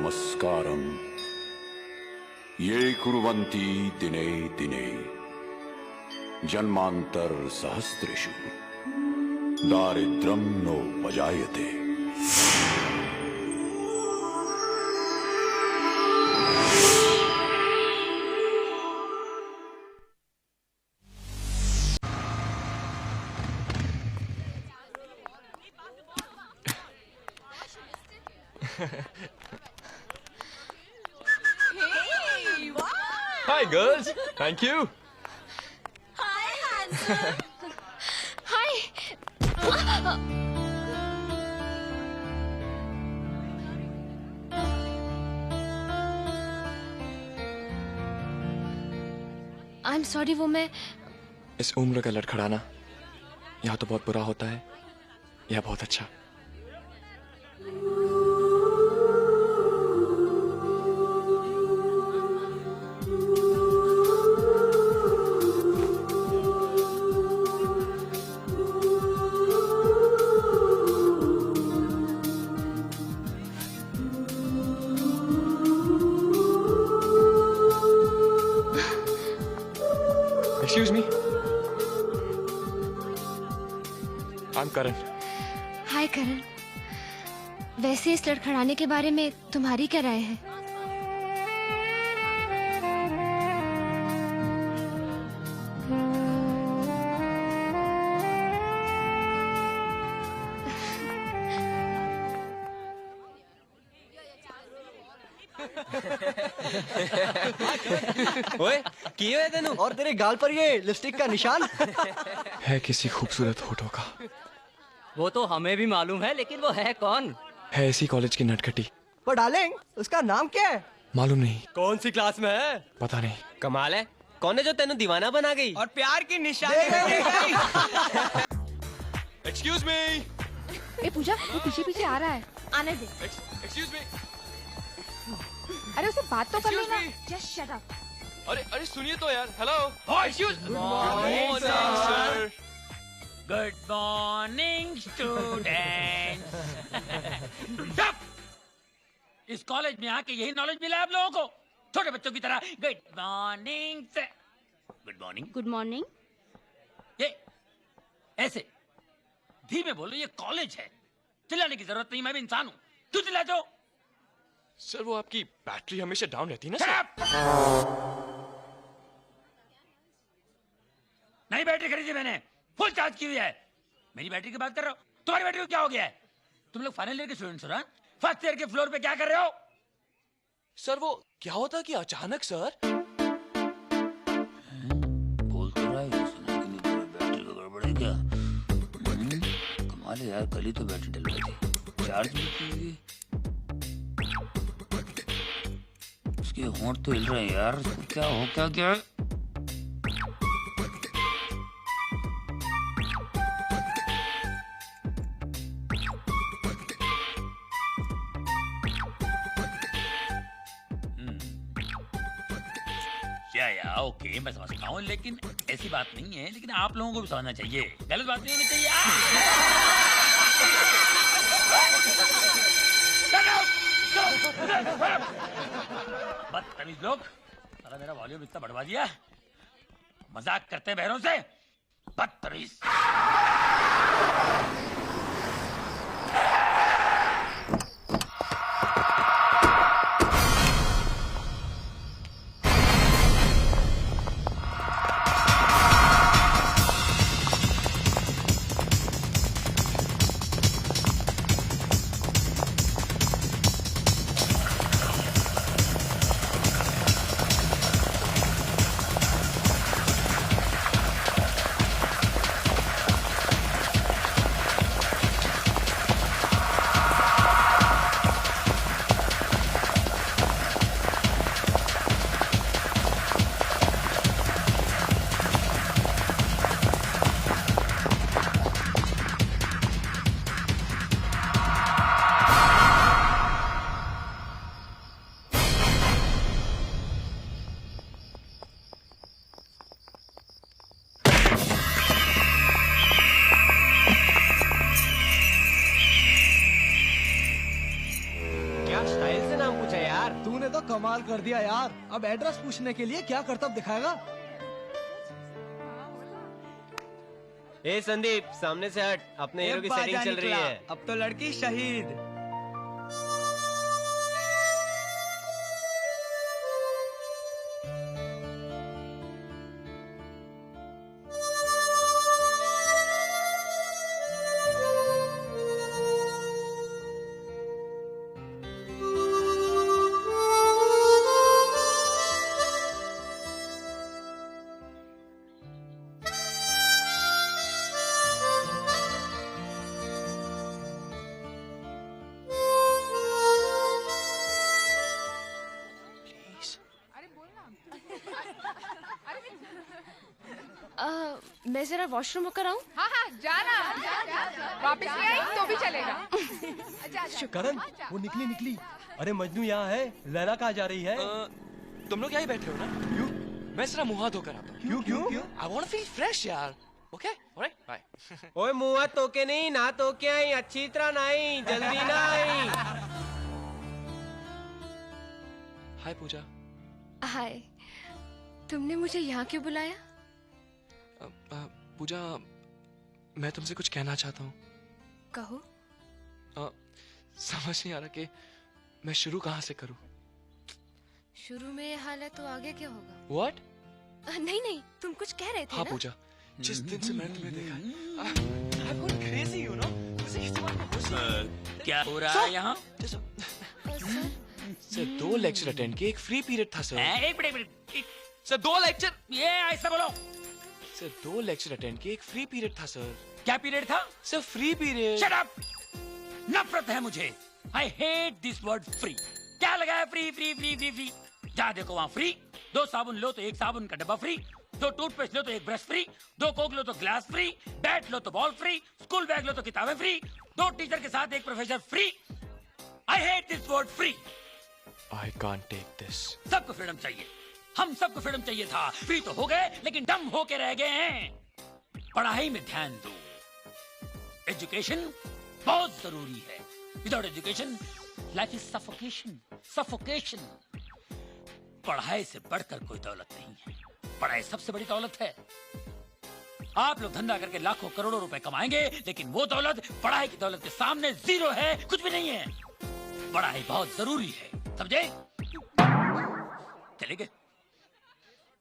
नमस्कारम ये कुर्वन्ति दिने दिने जन्मांतर सहस्रेषु दारिद्र्यं नोपजायते। Hey, wow! Hi, girls. Thank you. Hi, handsome. Hi. I am sorry, वो मैं इस उम्र का लड़खड़ाना या तो बहुत बुरा होता है या बहुत अच्छा। Excuse me. I'm Karan. हाय करण। वैसे इस लड़खड़ाने के बारे में तुम्हारी क्या राय है? ओए किए हुए तेनू और तेरे गाल पर ये लिपस्टिक का निशान है किसी खूबसूरत होठों का। वो तो हमें भी मालूम है, लेकिन वो है कौन? है इसी कॉलेज की नटखटी। पर डार्लिंग, उसका नाम क्या है? मालूम नहीं। कौन सी क्लास में है? पता नहीं। कमाल है। कौन है जो तेनू दीवाना बना गई? और प्यार की निशानी। Excuse me. ए पूजा, वो पीछे पीछे आ रहा है, आने दे। Excuse me. अरे उसे बात तो कर Excuse लेना। me. Just shut up. अरे सुनिए तो यार। Hello. Excuse. Good morning, sir. Good morning, students. Stop! इस कॉलेज में आके यही नॉलेज मिला है आप लोगों को, छोटे बच्चों की तरह। गुड मॉर्निंग से गुड मॉर्निंग। Good morning. ये ऐसे धीमे बोलो, ये कॉलेज है, चिल्लाने की जरूरत नहीं। मैं भी इंसान हूँ, क्यों चिल्लाते हो? सर वो आपकी बैटरी हमेशा डाउन रहती है ना Shut सर। up! नई बैटरी खरीदी मैंने, फुल चार्ज की हुई है। मेरी बैटरी की बात कर रहे हो? तुम्हारी बैटरी को क्या हो गया है? तुम लोग फाइनल ईयर के स्टूडेंट्स हो ना? फर्स्ट ईयर के फ्लोर पे क्या कर रहे हो? सर वो क्या होता कि अचानक सर। बोल तो रहा है लेकिन बैटरी का गड़बड़ है क्या? कमाल है यार, कल ही तो बैटरी डलवाई थी, चार्ज भी की हुई। उसके होंठ तो हिल रहे हैं यार, क्या हो क्या क्या? या ओके, मैं समझता हूँ, लेकिन ऐसी बात नहीं है। लेकिन आप लोगों को भी समझना चाहिए, गलत बात नहीं होनी चाहिए। बदतमीज लोग, साला मेरा वॉल्यूम इतना बढ़वा दिया, मजाक करते हैं बहरों से, बदतमीज। कमाल कर दिया यार। अब एड्रेस पूछने के लिए क्या करतब दिखाएगा? ए संदीप, सामने से हट, अपने हीरो की सेटिंग चल रही है। अब तो लड़की शहीद। मैं जरा वॉशरूम होकर आऊँ? हाँ हाँ जाना, वापस नहीं आई तो भी चलेगा। करण, वो निकली। अरे मजनू यहाँ है, लैला कहाँ जा रही है? तुम लोग यहीं बैठे हो ना? क्यों? मैं जरा मुंह हाथ धोकर आता हूँ। क्यों? I want to feel fresh यार। Okay? Alright? Bye. ओए मुँह हाथ धो के नहीं, ना धो के आई, अच्छी तरह ना आई, जल्दी ना आई। हाय पूजा। हाय, तुमने मुझे यहाँ क्यों बुलाया? पूजा, मैं तुमसे कुछ कहना चाहता हूँ। कहो। समझ नहीं आ रहा कि मैं शुरू कहाँ से करूँ। शुरू में ये हाल है तो आगे क्या होगा? What? नहीं, तुम कुछ कह रहे थे हाँ ना? पूजा, जिस दिन से मैंने तुम्हें देखा है, I've gone crazy, you know? मुझे किसी बात में होश नहीं। क्या हो रहा है यहाँ? सर 2 लेक्चर अटेंड किए, एक फ्री पीरियड था सर। एक मिनट। Sir 2 lecture. ये ऐसा बोलो। सर 2 लेक्चर अटेंड किए, एक फ्री पीरियड था सर। क्या पीरियड था? Sir free period. Shut up! नफरत है मुझे। I hate this word free. क्या लगा है फ्री? जहाँ देखो वहाँ फ्री। 2 साबुन लो तो 1 साबुन का डब्बा फ्री, 2 टूथपेस्ट लो तो 1 ब्रश फ्री, 2 कोक लो तो ग्लास फ्री, बैट लो तो बॉल फ्री, स्कूल बैग लो तो किताबें फ्री, 2 टीचर के साथ 1 professor free. I hate this word free. I can't take this. सबको फ्रीडम चाहिए, हम सबको फ्रीडम चाहिए था। फ्री तो हो गए लेकिन डम होके रह गए हैं। पढ़ाई में ध्यान दो। एजुकेशन बहुत जरूरी है। Without education life is suffocation. पढ़ाई से बढ़कर कोई दौलत नहीं है। पढ़ाई सबसे बड़ी दौलत है। आप लोग धंधा करके लाखों करोड़ों रुपए कमाएंगे, लेकिन वो दौलत पढ़ाई की दौलत के सामने जीरो है, कुछ भी नहीं है। पढ़ाई बहुत जरूरी है, समझे? चले गए।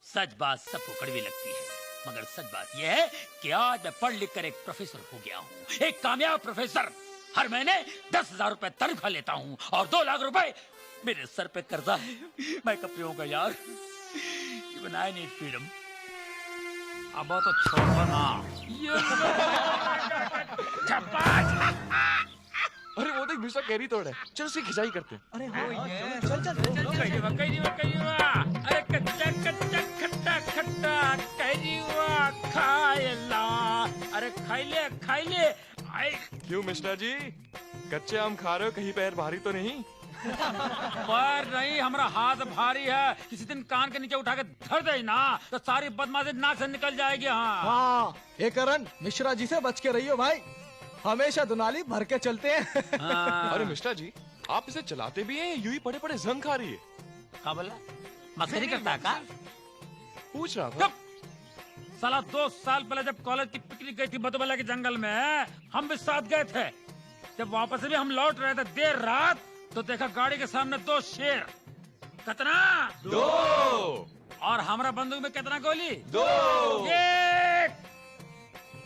सच बात सबको कड़वी लगती है, मगर सच बात यह है कि आज मैं पढ़ लिख कर एक प्रोफेसर हो गया हूँ, एक कामयाब प्रोफेसर। हर महीने 10,000 रुपए तनख्वाह लेता हूँ और 2 लाख रुपए मेरे सर पे कर्जा है। मैं कब पीऊंगा यार? Even I need freedom। अब तो छोड़ ना। अरे वो देख मिस्टर कैरी तोड़ है, चलो उसकी खिंचाई करते हैं। अरे हो ये, चल। अरे कच्चा खट्टा कैरी हुआ खाएला। अरे खाई ले। क्यों मिस्टर जी, कच्चे आम खा रहे हो, कहीं पैर भारी तो नहीं? पर नहीं, हमारा हाथ भारी है। किसी दिन कान के नीचे उठा के धर दे ना तो सारी बदमाशी नाक से निकल जाएगी। हाँ, ये करण, मिश्रा जी से बच के रहियो भाई, हमेशा दुनाली भर के चलते हैं। अरे मिस्टर जी, आप इसे चलाते भी हैं, यूं ही पड़े पड़े जंग खा रही है। क्या बोला? मस्करी करता है का? पूछ रहा था। साला 2 साल पहले जब कॉलेज की पिकनिक गई थी मधुबला के जंगल में, हम भी साथ गए थे। जब वापस भी हम लौट रहे थे देर रात, तो देखा गाड़ी के सामने 2 शेर। कितना? 2। और हमारा बंदूक में कितना गोली? 2।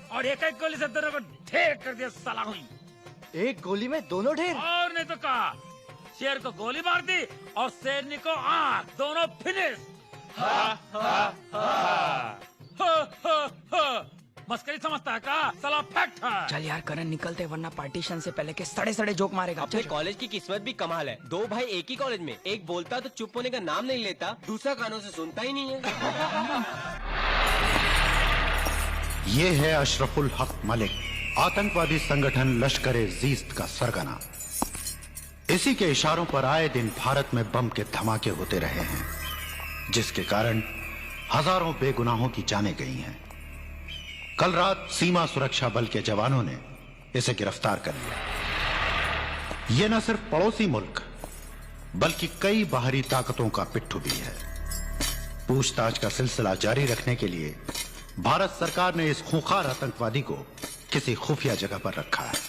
और एक गोली से दोनों को ढेर कर दिया साला हुई। एक गोली में दोनों ढेर? और नहीं तो कहा, शेर को गोली मार दी और शेरनी को आंख, दोनों फिनिश। मस्करी समझता है का? साला फैक्ट है। चल यार करण, निकलते वरना पार्टीशन से पहले के सड़े जोक मारेगा। अपने कॉलेज की किस्मत भी कमाल है। 2 भाई एक ही कॉलेज में, एक बोलता तो चुप होने का नाम नहीं लेता, दूसरा कानों से सुनता ही नहीं है। ये है अशरफुल हक मलिक, आतंकवादी संगठन लश्कर-ए जीस्त का सरगना। इसी के इशारों पर आए दिन भारत में बम के धमाके होते रहे हैं, जिसके कारण हजारों बेगुनाहों की जानें गई हैं। कल रात सीमा सुरक्षा बल के जवानों ने इसे गिरफ्तार कर लिया। ये न सिर्फ पड़ोसी मुल्क बल्कि कई बाहरी ताकतों का पिट्ठू भी है। पूछताछ का सिलसिला जारी रखने के लिए भारत सरकार ने इस खूंखार आतंकवादी को किसी खुफिया जगह पर रखा है।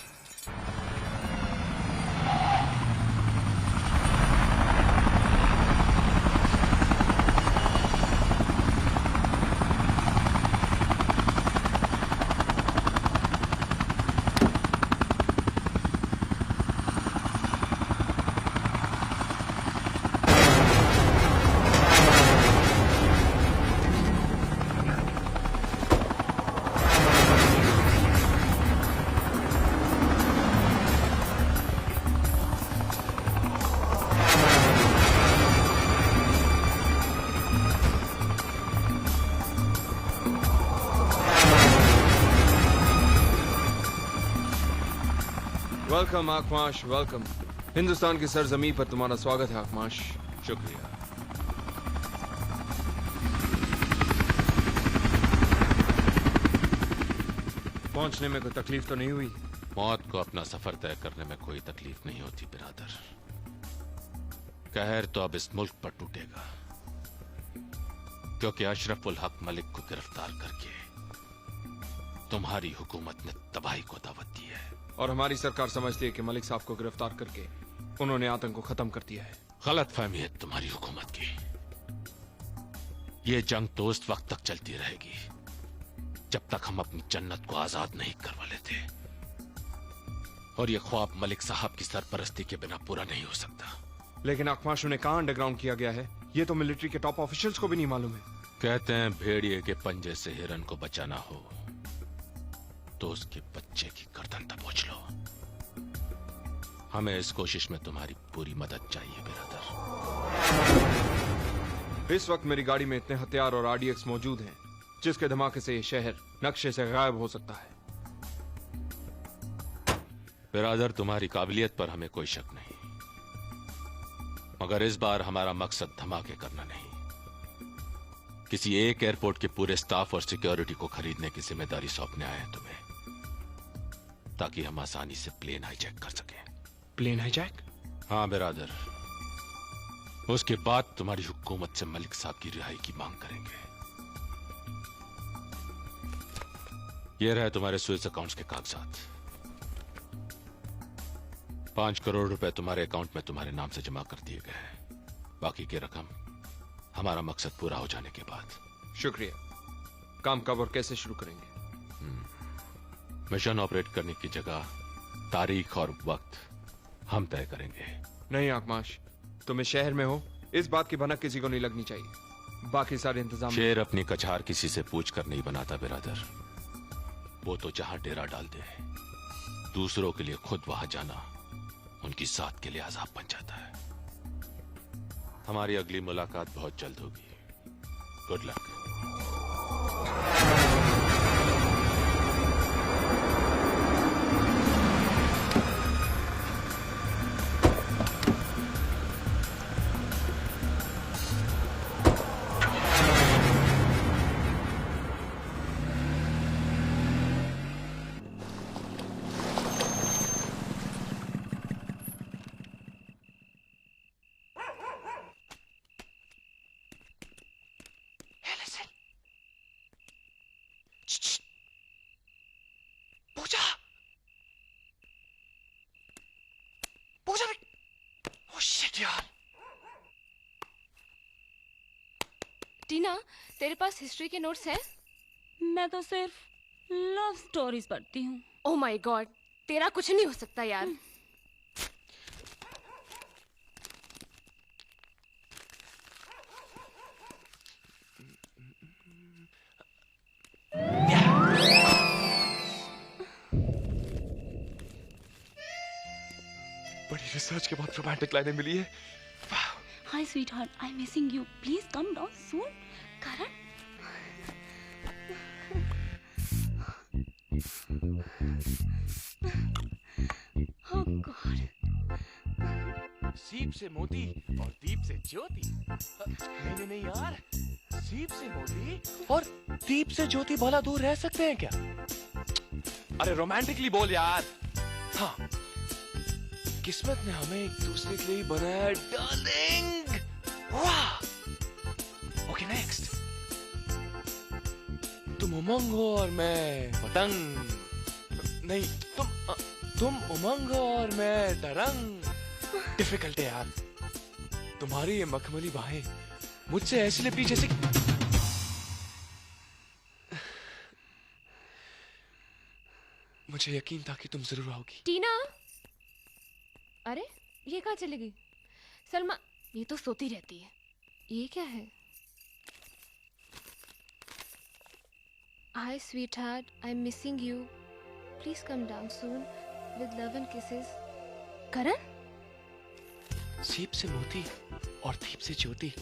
Welcome आकमाश, welcome. हिंदुस्तान की सरजमी पर तुम्हारा स्वागत है आकमाश। शुक्रिया। पहुंचने में कोई तकलीफ तो नहीं हुई? मौत को अपना सफर तय करने में कोई तकलीफ नहीं होती बिरादर। कहर तो अब इस मुल्क पर टूटेगा, क्योंकि अशरफुल हक मलिक को गिरफ्तार करके तुम्हारी हुकूमत ने तबाही को दावत दी है। और हमारी सरकार समझती है कि मलिक साहब को गिरफ्तार करके उन्होंने आतंक को खत्म कर दिया है। गलत फहमी है तुम्हारी हुकूमत की। ये जंग तो उस वक्त तक चलती रहेगी जब तक हम अपनी जन्नत को आजाद नहीं करवा लेते, और ये ख्वाब मलिक साहब की सरपरस्ती के बिना पूरा नहीं हो सकता। लेकिन आकमाश उन्हें कहां अंडरग्राउंड किया गया है, ये तो मिलिट्री के टॉप ऑफिशियल्स को भी नहीं मालूम है। कहते हैं भेड़िए के पंजे से हिरन को बचाना हो तो उसके बच्चे की गर्दन दबोच लो। हमें इस कोशिश में तुम्हारी पूरी मदद चाहिए बिरादर। इस वक्त मेरी गाड़ी में इतने हथियार और आरडीएक्स मौजूद हैं जिसके धमाके से ये शहर नक्शे से गायब हो सकता है। बिरादर, तुम्हारी काबिलियत पर हमें कोई शक नहीं, मगर इस बार हमारा मकसद धमाके करना नहीं, किसी एक एयरपोर्ट के पूरे स्टाफ और सिक्योरिटी को खरीदने की जिम्मेदारी सौंपने आए हैं तुम्हें, ताकि हम आसानी से प्लेन हाईजैक कर सकें। Plane hijack? हाँ बिरादर, उसके बाद तुम्हारी हुकूमत से मलिक साहब की रिहाई की मांग करेंगे। ये रहे तुम्हारे स्विस अकाउंट्स के कागजात। 5 करोड़ रुपए तुम्हारे अकाउंट में तुम्हारे नाम से जमा कर दिए गए हैं। बाकी की रकम हमारा मकसद पूरा हो जाने के बाद। शुक्रिया। काम कब और कैसे शुरू करेंगे? मिशन ऑपरेट करने की जगह, तारीख और वक्त हम तय करेंगे। नहीं आकमाश, तुम इस शहर में हो, इस बात की भनक किसी को नहीं लगनी चाहिए। बाकी सारे इंतजाम। शेर अपनी कछार किसी से पूछ कर नहीं बनाता बिरादर। वो तो जहां डेरा डाल दे, दूसरों के लिए खुद वहां जाना उनकी साथ के लिए अजाब बन जाता है। हमारी अगली मुलाकात बहुत जल्द होगी। Good luck. टीना, तेरे पास हिस्ट्री के नोट्स हैं? मैं तो सिर्फ लव स्टोरीज पढ़ती हूँ। ओह माय गॉड, तेरा कुछ नहीं हो सकता यार। बड़ी रिसर्च के बाद रोमांटिक लाइनें मिली है। Hi sweetheart, I'm missing you. Please come down soon. Karan? Oh God. सीप से मोती और दीप से ज्योति। नहीं नहीं यार, सीप से मोती और दीप से ज्योति भला दूर रह सकते हैं क्या? अरे रोमांटिकली बोल यार। हाँ, किस्मत ने हमें एक दूसरे के लिए बनाया डार्लिंग। वाह। Okay next. तुम उमंग हो और मैं पतंग। नहीं, तुम उमंग हो और मैं तरंग। डिफिकल्ट है यार। तुम्हारी ये मखमली बाहें मुझसे ऐसी लिपटी जैसे मुझे यकीन था कि तुम जरूर आओगी। टीना, अरे ये कहाँ चली गई? सलमा, ये तो सोती रहती है। ये क्या है? Hi sweetheart, I'm missing you. Please come down soon with love and kisses. करण? सीप से मोती और दीप से ज्योति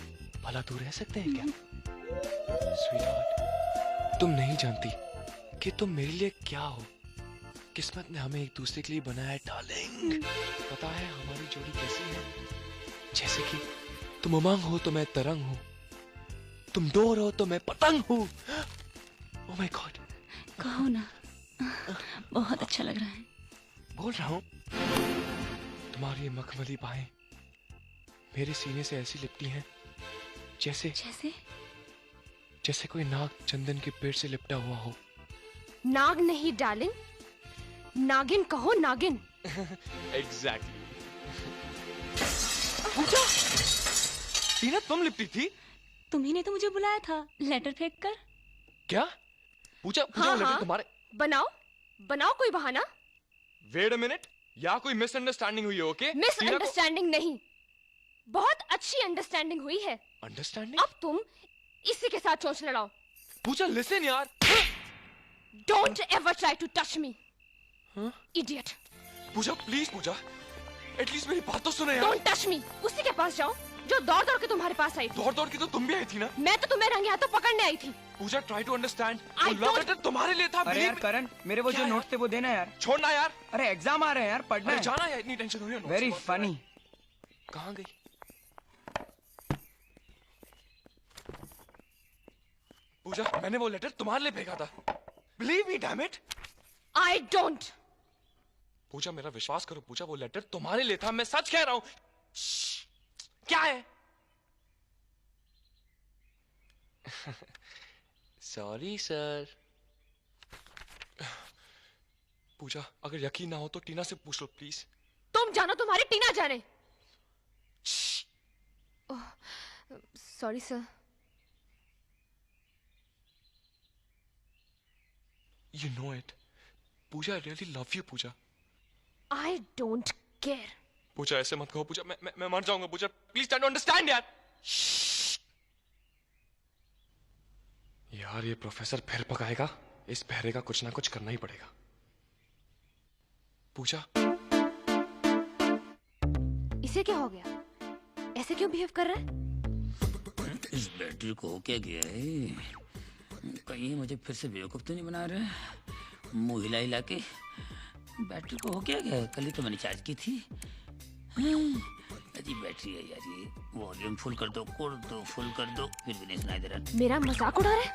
भला दूर रह सकते हैं क्या? स्वीटहार्ट, तुम नहीं जानती कि तुम मेरे लिए क्या हो। किस्मत ने हमें एक दूसरे के लिए बनाया है डार्लिंग। पता है हमारी जोड़ी कैसी है? जैसे कि तुम उमंग हो तो मैं तरंग हूँ, तुम डोर हो तो मैं पतंग हूँ। ओह माय गॉड। कहो ना, बहुत अच्छा लग रहा है। बोल रहा हूँ। तुम्हारी ये मखमली बाहें मेरे सीने से ऐसी लिपटी हैं जैसे जैसे कोई नाग चंदन के पेड़ से लिपटा हुआ हो। नाग नहीं डार्लिंग, नागिन कहो, नागिन। एग्जैक्टली। पूजा, टीना तुम लिपटी थी? तुम्ही ने तो मुझे बुलाया था लेटर फेंक कर। क्या? पूजा, हाँ, लेटर तुम्हारे? बनाओ कोई बहाना। वेट अ मिनट, या कोई मिसअंडरस्टैंडिंग हुई है? ओके, मिसअंडरस्टैंडिंग नहीं, बहुत अच्छी अंडरस्टैंडिंग हुई है। अंडरस्टैंडिंग? अब तुम इसी के साथ चोंच लड़ाओ। पूजा लिसन यार। Don't ever try to touch me, idiot. Pooja please, Pooja at least मेरी बात तो सुनो यार। Don't touch me. उसी के पास जाओ जो दौड़ दौड़ के तुम्हारे पास आई थी। दौड़ दौड़ के तो तुम भी आई थी ना? मैं तो तुम्हें रंगे हाथों पकड़ने आई थी। Pooja try to understand, love letter तुम्हारे लिए था। अरे यार करण, मेरे वो जो नोट्स थे वो देना यार। छोड़ना यार। अरे एग्जाम आ रहे हैं यार, पढ़ना है। जाना यार, इतनी टेंशन हो रही है। Very funny. कहाँ गई? पूजा, मैंने वो लेटर तुम्हारे लिए भेजा था। Believe me damn it. I don't. Pooja मेरा विश्वास करो पूजा, वो लेटर तुम्हारे लिए था। मैं सच कह रहा हूं। क्या है? Sorry sir. पूजा, अगर यकीन ना हो तो टीना से पूछ लो प्लीज। तुम जानो, तुम्हारी टीना जाने। Sorry sir. You know it. Pooja, I really love you, Pooja. I don't care. Pooja ऐसे मत कहो पूजा, मैं मर जाऊंगा Pooja. Please try to understand यार। यार ये प्रोफेसर फिर पकाएगा। इस बहरे का कुछ ना कुछ करना ही पड़ेगा। पूजा, इसे क्या हो गया? ऐसे क्यों बिहेव कर रहा है? इस बैटरी को हो क्या गया है? कहीं मुझे फिर से बेवकूफ तो नहीं बना रहे? मुंह हिला हिला के बैटरी को हो क्या गया? कल ही तो मैंने चार्ज की थी। अजीब बैटरी है यार ये। वॉल्यूम फुल कर दो, फुल कर दो, फिर भी नहीं सुनाई दे रहा। मेरा मजाक उड़ा रहे?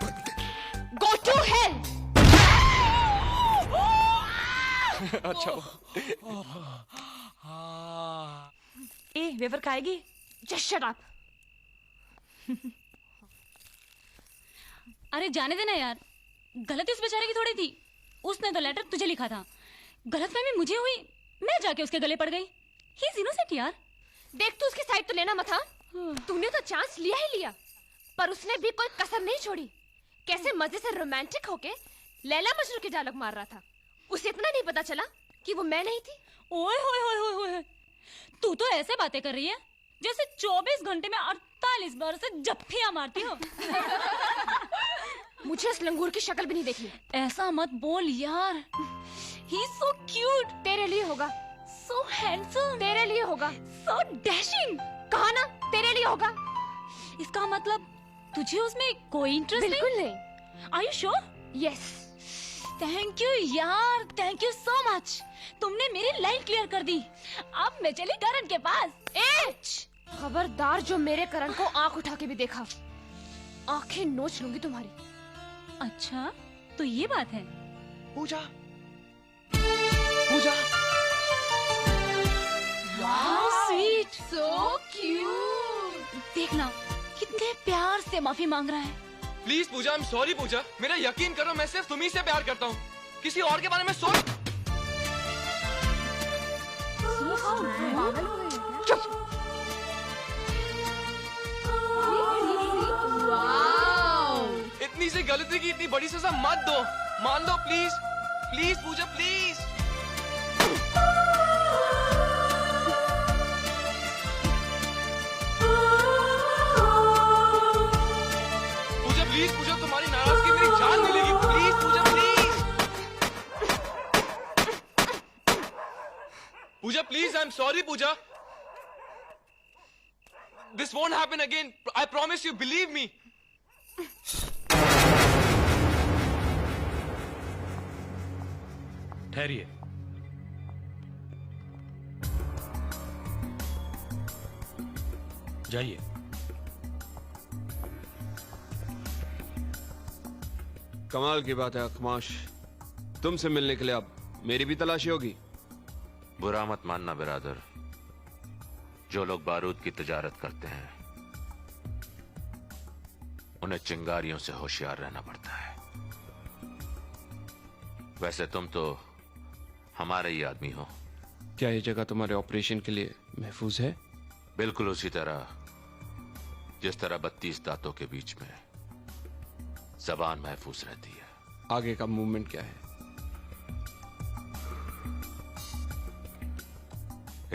Go to hell! अच्छा। ए, वेफर खाएगी? Just shut up. अरे जाने देना यार, गलती उस बेचारे की थोड़ी थी। उसने तो लेटर तुझे लिखा था, गलतफहमी मुझे हुई, मैं जाके उसके गले पड़ गई। ही इज इनोसेंट यार। देख, तू उसकी साइड तो लेना मत। हाँ, तूने तो चांस लिया ही लिया, पर उसने भी कोई कसर नहीं छोड़ी। कैसे मजे से रोमांटिक होके लैला मजनू के डायलॉग मार रहा था। उसे इतना नहीं पता चला कि वो मैं नहीं थी। ओए होए होए होए होए, तू तो ऐसे बातें कर रही है जैसे 24 घंटे में 48 बार से जप्फियां मारती हो। मुझे इस लंगूर की शक्ल भी नहीं देखी। ऐसा मत बोल यार। He is so cute. तेरे लिए होगा। सो हैंडसम। तेरे लिए होगा। सो डैशिंग। कहा ना, तेरे लिए होगा। इसका मतलब तुझे उसमें कोई इंटरेस्ट नहीं? बिल्कुल नहीं। Are you sure? Yes. Thank you यार, थैंक यू सो मच। तुमने मेरी लाइन क्लियर कर दी। अब मैं चली करण के पास। खबरदार जो मेरे करण को आंख उठा के भी देखा, आंखें नोच लूंगी तुम्हारी। अच्छा, तो ये बात है। पूजा, पूजा, How sweet. So cute. देखना कितने प्यार से माफी मांग रहा है। Please Pooja, I am sorry Pooja, मेरा यकीन करो मैं सिर्फ तुम्ही से प्यार करता हूँ, किसी और के बारे में सोच। इतनी सी गलती की इतनी बड़ी सजा मत दो, मान दो please, please Pooja please. Pooja please, Pooja तुम्हारी नाराजगी मेरी जान मिलेगी, please Pooja please. Pooja please, I am sorry Pooja, this won't happen again, I promise you, believe me. ठहरिए। जाइए। कमाल की बात है अखमाश, तुमसे मिलने के लिए अब मेरी भी तलाशी होगी। बुरा मत मानना बिरादर, जो लोग बारूद की तिजारत करते हैं उन्हें चिंगारियों से होशियार रहना पड़ता है। वैसे तुम तो हमारे ही आदमी हो। क्या ये जगह तुम्हारे ऑपरेशन के लिए महफूज है? बिल्कुल उसी तरह जिस तरह 32 दांतों के बीच में जबान महफूज रहती है। आगे का मूवमेंट क्या है?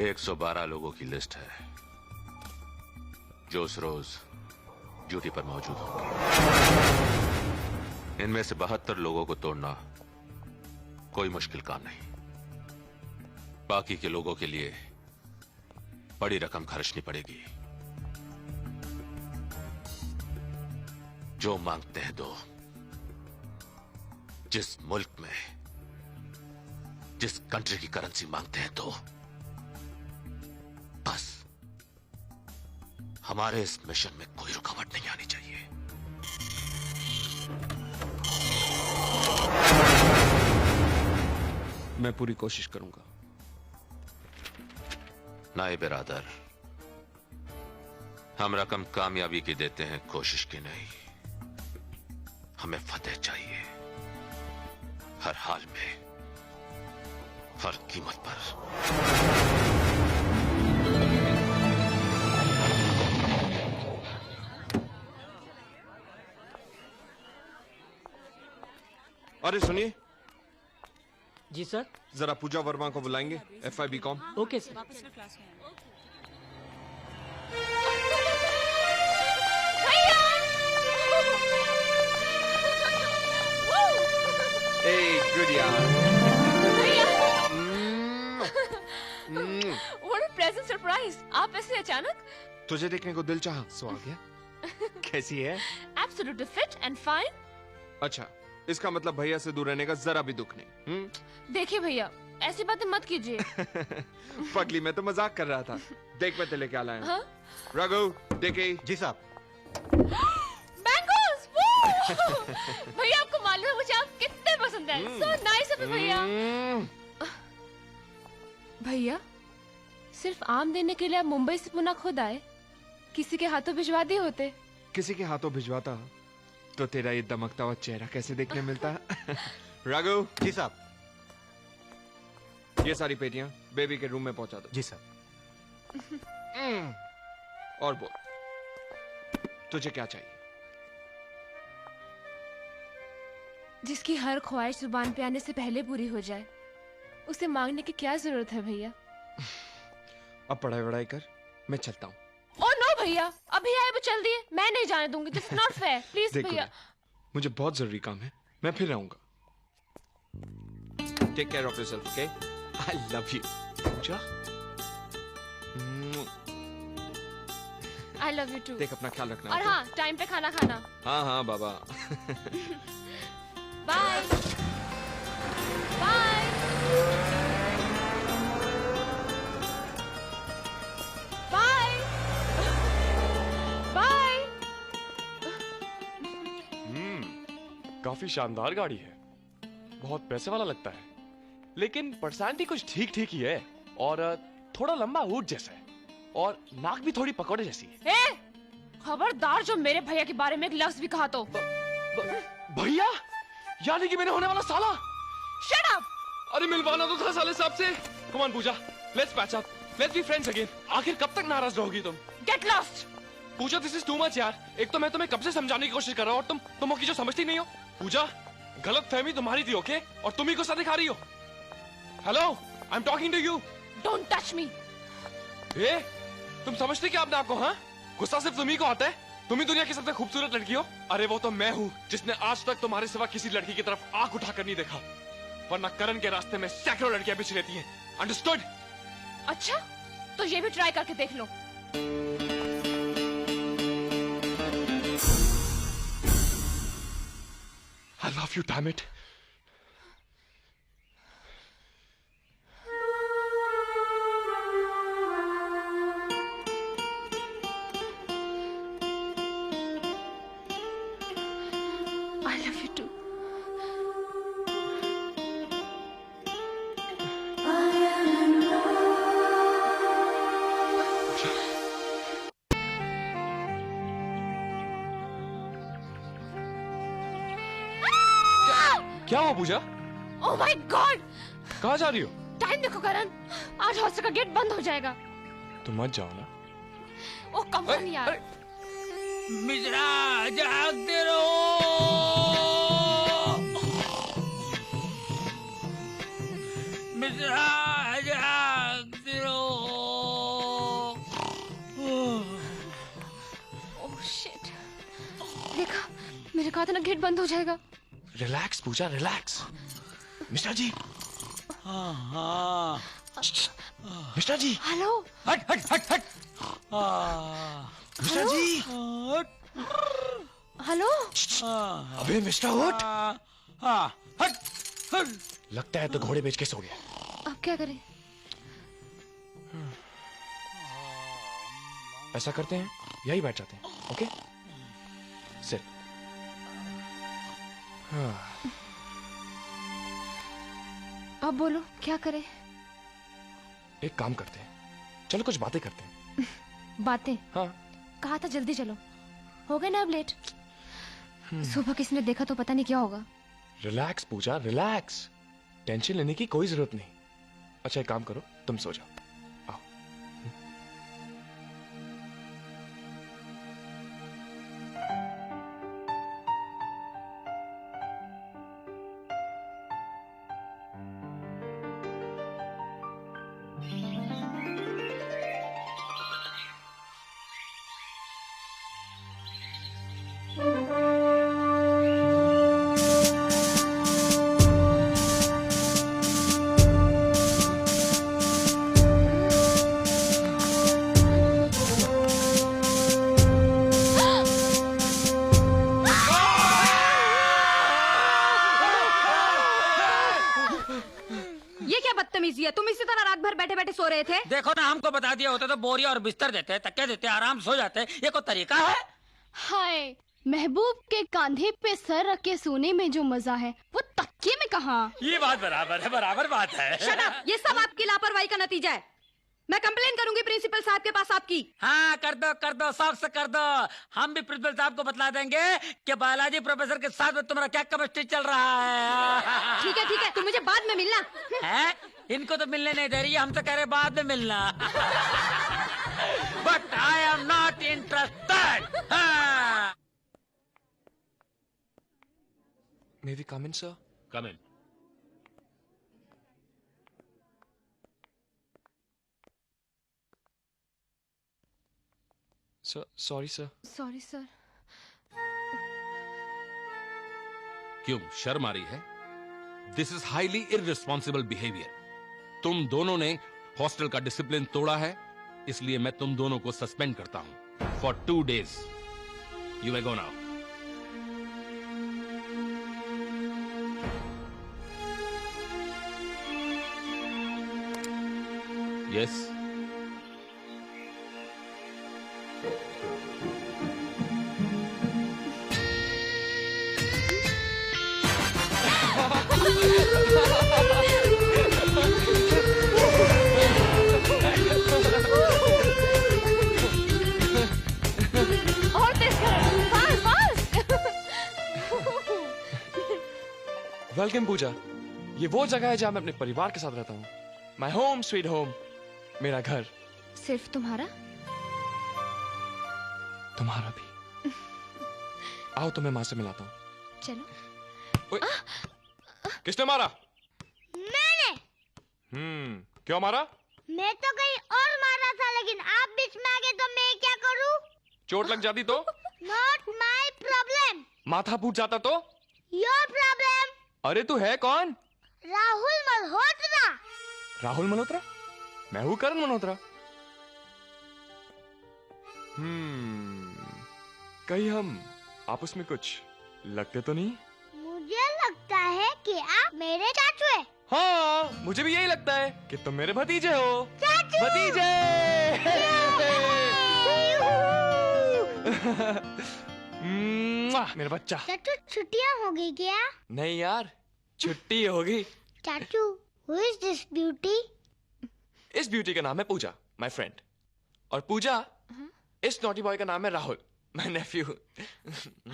112 लोगों की लिस्ट है जो उस रोज ड्यूटी पर मौजूद होंगे। इनमें से 72 लोगों को तोड़ना कोई मुश्किल काम नहीं। बाकी के लोगों के लिए बड़ी रकम खर्चनी पड़ेगी। जो मांगते हैं दो। जिस मुल्क में जिस कंट्री की करेंसी मांगते हैं दो। बस हमारे इस मिशन में कोई रुकावट नहीं आनी चाहिए। मैं पूरी कोशिश करूंगा। नाए बिरादर, हम रकम कामयाबी की देते हैं, कोशिश की नहीं। हमें फतेह चाहिए, हर हाल में, हर कीमत पर। अरे सुनिए। जी सर। जरा पूजा वर्मा को बुलाएंगे, FIBCom। Okay sir. गुड यार। What a pleasant surprise! आप ऐसे अचानक? तुझे देखने को दिल चाहा, सो आ गया। कैसी है? Absolutely fit and fine. अच्छा, इसका मतलब भैया से दूर रहने का जरा भी दुख नहीं। देखिए भैया, ऐसी बातें मत कीजिए। पगली, मैं तो मजाक कर रहा था। देख मैं तेरे क्या लाया। हाँ? रघु, देखे। जी साहब। Bangles! भैया आपको मालूम है मुझे आप कितने पसंद हैं। So nice of you भैया। भैया, सिर्फ आम देने के लिए आप मुंबई से पुणे खुद आए? किसी के हाथों भिजवा दिए होते? किसी के हाथों भिजवाता तो तेरा ये दमकता हुआ चेहरा कैसे देखने मिलता? राघव। जी साहब। ये सारी पेटियां बेबी के रूम में पहुंचा दो। जी साहब। और बोल, तुझे क्या चाहिए? जिसकी हर ख्वाहिश जुबान पे आने से पहले पूरी हो जाए, उसे मांगने की क्या जरूरत है भैया? अब पढ़ाई वढ़ाई कर, मैं चलता हूँ। ओह नो भैया, अभी आए वो चल दिए, मैं नहीं जाने दूंगी। This is not fair, please भैया। मुझे बहुत जरूरी काम है, मैं फिर आऊंगा। Take care of yourself, okay? I love you. Pooja, I love you too. देख अपना ख्याल रखना। और हाँ, टाइम पे खाना खाना। हाँ हाँ बाबा। Bye bye. Bye bye. काफी शानदार गाड़ी है, बहुत पैसे वाला लगता है, लेकिन पर्सनैलिटी कुछ ठीक ठीक ही है और थोड़ा लंबा ऊंट जैसा है और नाक भी थोड़ी पकौड़े जैसी है। ए, खबरदार जो मेरे भैया के बारे में एक लफ्ज भी कहा तो। भैया यानी कि मैंने होने वाला साला। Shut up. अरे मिलवाना तो था साले साहब से। Come on Pooja, let's patch up, let's be friends again. आखिर कब तक नाराज रहोगी तुम? Get lost. Pooja this is too much यार। एक तो मैं तुम्हें कब से समझाने की कोशिश कर रहा हूँ और तुम की जो समझती नहीं हो। पूजा गलत फहमी तुम्हारी थी, ओके? और तुम ही गुस्सा दिखा रही हो। Hello, I am talking to you. Don't touch me. ए, तुम समझते क्या अपने आप को? हाँ, गुस्सा सिर्फ तुम्ही को आता है। तुम ही दुनिया की सबसे खूबसूरत लड़की हो। अरे वो तो मैं हूँ जिसने आज तक तुम्हारे सिवा किसी लड़की की तरफ आंख उठाकर नहीं देखा, वरना करण के रास्ते में सैकड़ों लड़कियां बिछ रहती हैं। अंडरस्टूड? अच्छा, तो ये भी ट्राई करके देख लो। I love you, damn it. I love you too. क्या हुआ पूजा? Oh my God! कहाँ जा रही हो? टाइम देखो करण, आज हॉस्टल का गेट बंद हो जाएगा। तुम मत जाओ ना। ओ कम ऑन यार। मिश्रा जागते रहो। मिश्रा जागते रहो। ओह शिट, देखा मैंने कहा था ना गेट बंद हो जाएगा। रिलैक्स पूजा, रिलैक्स। मिस्टर जी। हाँ। मिस्टर जी। हेलो। हट हट हट हट। मिस्टर जी। हेलो। अबे मिस्टर उठ। हट हट। लगता है तो घोड़े बेच के सो गया। अब क्या करें? ऐसा करते हैं, यही बैठ जाते हैं, ओके? सिट। अब बोलो क्या करें? एक काम करते हैं, चलो कुछ बातें करते हैं। बातें? हाँ। कहा था जल्दी चलो, हो गए ना अब लेट। सुबह किसी ने देखा तो पता नहीं क्या होगा। रिलैक्स पूजा, रिलैक्स। टेंशन लेने की कोई जरूरत नहीं। अच्छा एक काम करो, तुम सो जाओ। तुम इसी तरह रात भर बैठे बैठे सो रहे थे? देखो ना, हमको बता दिया होता तो बोरिया और बिस्तर देते, तकिया देते, आराम सो जाते। ये कोई तरीका है? हाय, महबूब के कंधे पे सर रख के सोने में जो मजा है वो तकिए में कहाँ? ये बात बराबर है, बराबर बात है। शट अप, ये सब आपकी लापरवाही का नतीजा है। मैं कंप्लेन करूंगी प्रिंसिपल साहब के पास आपकी। हाँ कर दो, साफ से कर दो। हम भी प्रिंसिपल साहब को बतला देंगे कि बालाजी प्रोफेसर के साथ में तुम्हारा क्या केमिस्ट्री चल रहा है। ठीक है, तुम मुझे बाद में मिलना। है? इनको तो मिलने नहीं दे रही है, हम तो कह रहे बाद में मिलना। But I am not interested. May we come in, sir? Come in. Sir, sorry, sir. Sorry sir. क्यों शर्म आ रही है? This is highly irresponsible behaviour. तुम दोनों ने हॉस्टल का डिसिप्लिन तोड़ा है, इसलिए मैं तुम दोनों को सस्पेंड करता हूं for 2 days. You may go now. Yes. Welcome Pooja. ये वो जगह है जहाँ मैं अपने परिवार के साथ रहता हूँ। माई होम स्वीट होम, मेरा घर। सिर्फ तुम्हारा? तुम्हारा भी। आओ तुम्हें माँ से मिलाता हूँ। चलो। किसने मारा? मैंने। क्यों मारा? मैं तो कहीं और मारा था, लेकिन आप बीच में आ गए तो मैं क्या करूं? चोट लग जाती तो? Not my problem. माथा फूट जाता तो? Your problem. अरे तू है कौन? राहुल मल्होत्रा। राहुल मल्होत्रा? मैं हूँ करण मल्होत्रा। कहीं हम आपस में कुछ लगते तो नहीं? मुझे लगता है कि आप मेरे चाचू हैं। हाँ, मुझे भी यही लगता है कि तुम मेरे भतीजे हो। चाचू। भतीजे। मेरा बच्चा। चाचू छुट्टियां हो गई क्या? नहीं यार, छुट्टी होगी। चाचू, who is this beauty? इस ब्यूटी का नाम है पूजा, माय फ्रेंड। और पूजा, इस नॉटी बॉय का नाम है Rahul, my Neiphiu.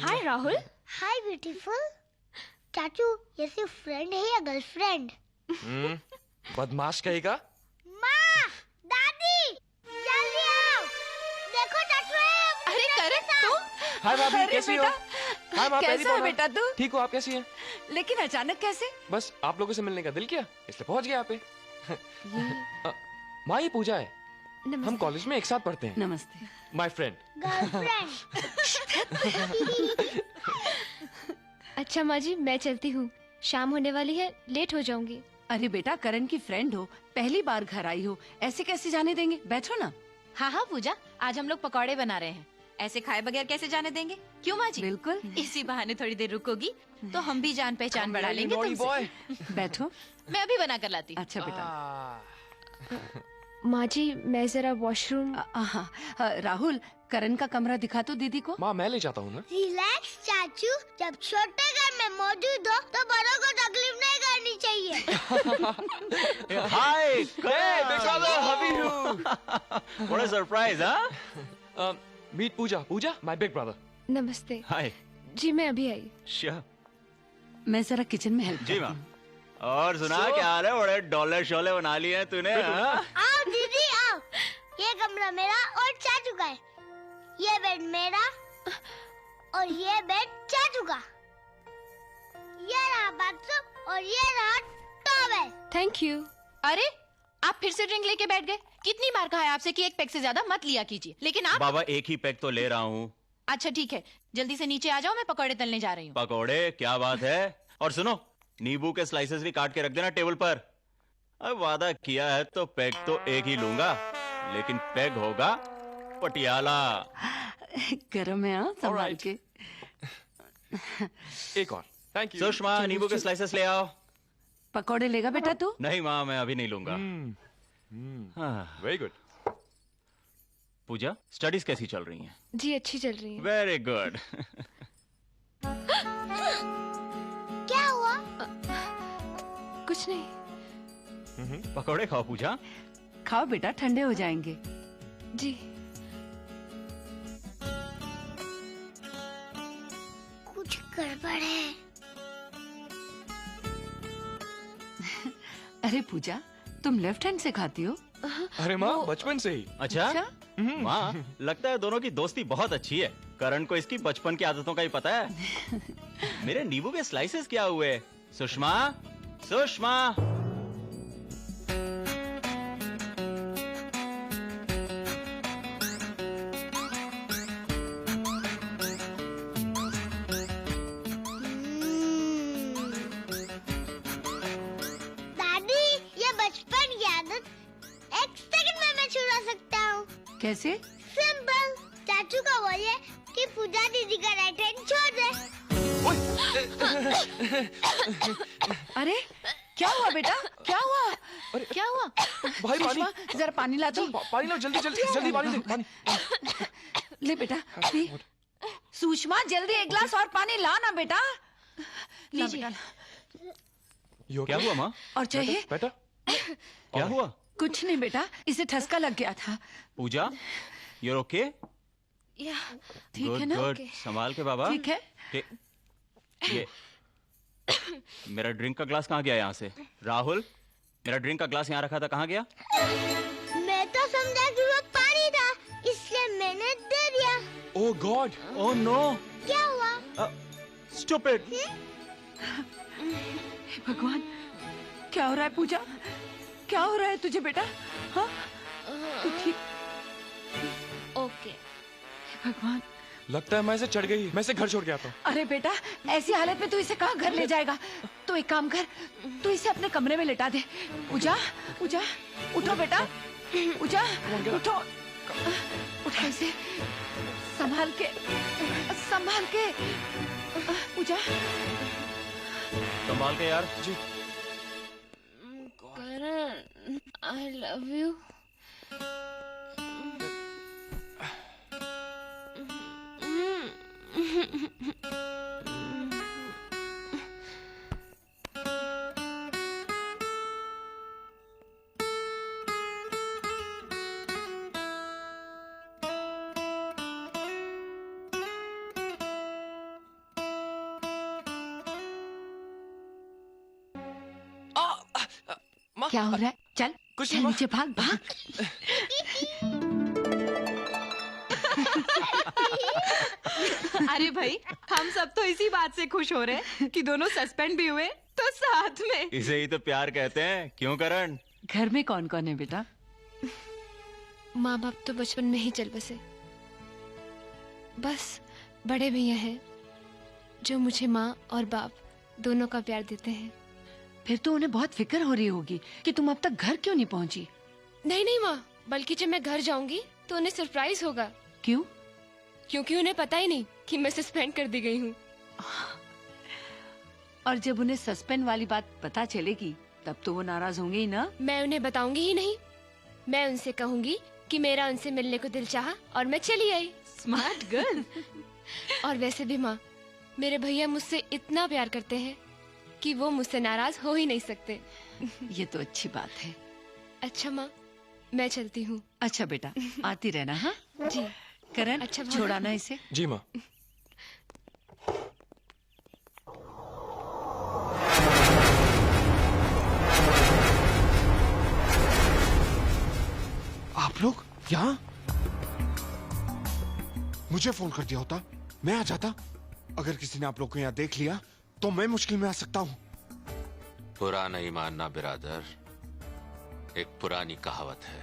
Hi Rahul. Hi beautiful. चाचू, ये सिर्फ फ्रेंड है या गर्लफ्रेंड? बदमाश कहेगा। माँ, दादी, जल्दी आओ। देखो चाचू है। अरे करण तुम? हाय भाभी, कैसी हो? हाय माँ, कैसा है बेटा तू? ठीक हो, आप कैसी हैं? लेकिन अचानक कैसे? बस आप लोगों से मिलने का दिल किया, इसलिए पहुंच गया यहाँ पे। माँ, ये पूजा है। हम कॉलेज में एक साथ पढ़ते हैं। नमस्ते। My friend. गर्लफ्रेंड। अच्छा माँ जी, मैं चलती हूँ, शाम होने वाली है, लेट हो जाऊंगी। अरे बेटा, करण की फ्रेंड हो, पहली बार घर आई हो, ऐसे कैसे जाने देंगे? बैठो ना। हाँ हाँ पूजा, आज हम लोग पकौड़े बना रहे हैं, ऐसे खाए बगैर कैसे जाने देंगे? क्यों माँ जी? बिल्कुल। इसी बहाने थोड़ी देर रुकोगी तो हम भी जान पहचान बढ़ा लेंगे तुमसे। बैठो। मैं अभी बना कर लाती। अच्छा बेटा। माँ जी, मैं जरा वॉशरूम। राहुल, करण का कमरा दिखा तो दीदी को। माँ, मैं ले जाता हूँ ना। रिलैक्स चाचू, जब छोटे घर में मौजूद हो तो बड़ों को तकलीफ नहीं करनी चाहिए। Hi, how you? What a surprise, हाँ? Meet Pooja. Pooja, my big brother. नमस्ते। हाय। जी मैं अभी आई। श्योर। मैं जरा किचन में हेल्प। जी माँ। और सुना क्या हाल है? बड़े डॉलर शोले बना लिए हैं तूने? आओ दीदी आओ। ये कमरा मेरा और चाचू का है। ये बेड मेरा और ये बेड चाचू का। ये रहा बाथरूम और ये रहा टॉवेल। Thank you. अरे आप फिर से ड्रिंक लेके बैठ गए। कितनी बार कहा है आपसे कि एक पैक से ज्यादा मत लिया कीजिए, लेकिन आप। बाबा, एक ही पैक तो ले रहा हूँ। अच्छा ठीक है, जल्दी से नीचे आ जाओ, मैं पकौड़े तलने जा रही हूँ। पकौड़े? क्या बात है। और सुनो, नींबू के स्लाइसेस भी काट के रख देना टेबल पर। अब वादा किया है तो पैक तो एक ही लूंगा, लेकिन पैक होगा पटियाला। गरम है, हाँ, संभाल के। एक और। Thank you. सुषमा, नींबू के स्लाइसेस ले आओ। पकौड़े लेगा बेटा तू? नहीं माँ, मैं अभी नहीं लूंगा। Very good. पूजा, स्टडीज कैसी चल रही हैं? जी अच्छी चल रही है। Very good. क्या हुआ? कुछ नहीं। पकौड़े खाओ पूजा। खाओ बेटा, ठंडे हो जाएंगे। जी। कुछ गड़बड़ है। अरे पूजा, तुम लेफ्ट हैंड से खाती हो? अरे माँ, बचपन से ही। अच्छा? माँ, लगता है दोनों की दोस्ती बहुत अच्छी है। करण को इसकी बचपन की आदतों का ही पता है। मेरे नींबू के स्लाइसेस क्या हुए? सुषमा, सुषमा। दादी, ये बचपन की आदत एक सेकंड में मैं छुड़ा सकता हूँ। कैसे? सिंपल। चाचू का बोलिए कि पूजा दीदी का राइट हैंड छोड़ दे। अरे क्या हुआ बेटा? क्या हुआ? क्या हुआ? भाई पानी। जरा पानी ला दो। पानी लो, जल्दी जल्दी जल्दी पानी दे। पानी ले बेटा, पी। सुषमा, जल्दी एक गिलास और पानी ला ना बेटा। लीजिए। क्या हुआ माँ? और चाहिए? बेटा क्या हुआ? कुछ नहीं बेटा, इसे ठसका लग गया था। पूजा, you're okay? ठीक है ना? गुड, संभाल के बाबा। ठीक है। ये मेरा ड्रिंक का ग्लास कहाँ गया यहाँ से? राहुल, मेरा ड्रिंक का ग्लास यहाँ रखा था, कहाँ गया? मैं तो समझा कि वो पानी था, इसलिए मैंने दे दिया। ओह गॉड, ओह नो। क्या हुआ? स्टूपिड। भगवान, क्या हो रहा है पूजा? क्या हो रहा है तुझे बेटा? हाँ? तू ठीक? ओके। भगवान, लगता है मैं इसे चढ़ गई, मैं इसे घर छोड़ के आता हूँ। अरे बेटा, ऐसी हालत में तू इसे कहाँ घर ले जाएगा? तो एक काम कर, तू इसे अपने कमरे में लिटा दे। पूजा, पूजा, उठो बेटा, पूजा, उठो, उठा इसे, संभाल के, संभाल के, पूजा, संभाल के यार। जी। करण, I love you. क्या हो रहा है? चल, चल नीचे भाग, भाग। अरे भाई, हम सब तो इसी बात से खुश हो रहे हैं कि दोनों सस्पेंड भी हुए तो साथ में। इसे ही तो प्यार कहते हैं, क्यों करण? घर में कौन कौन है बेटा? माँ बाप तो बचपन में ही चल बसे, बस बड़े भैया हैं जो मुझे माँ और बाप दोनों का प्यार देते हैं। फिर तो उन्हें बहुत फिक्र हो रही होगी कि तुम अब तक घर क्यों नहीं पहुँची? नहीं नहीं माँ, बल्कि जब मैं घर जाऊंगी तो उन्हें सरप्राइज होगा। क्यों? क्योंकि उन्हें पता ही नहीं कि मैं सस्पेंड कर दी गई हूँ। और जब उन्हें सस्पेंड वाली बात पता चलेगी तब तो वो नाराज होंगे ही ना? मैं उन्हें बताऊंगी ही नहीं, मैं उनसे कहूंगी कि मेरा उनसे मिलने को दिल चाहा और मैं चली आई। Smart girl. और वैसे भी माँ, मेरे भैया मुझसे इतना प्यार करते हैं कि वो मुझसे नाराज हो ही नहीं सकते। ये तो अच्छी बात है। अच्छा माँ, मैं चलती हूँ। अच्छा बेटा, आती रहना। हाँ जी। करण, अच्छा छोड़ाना इसे। जी माँ। आप लोग यहाँ? मुझे फोन कर दिया होता, मैं आ जाता। अगर किसी ने आप लोग को यहाँ देख लिया तो मैं मुश्किल में आ सकता हूँ। बुरा नहीं मानना बिरादर, एक पुरानी कहावत है,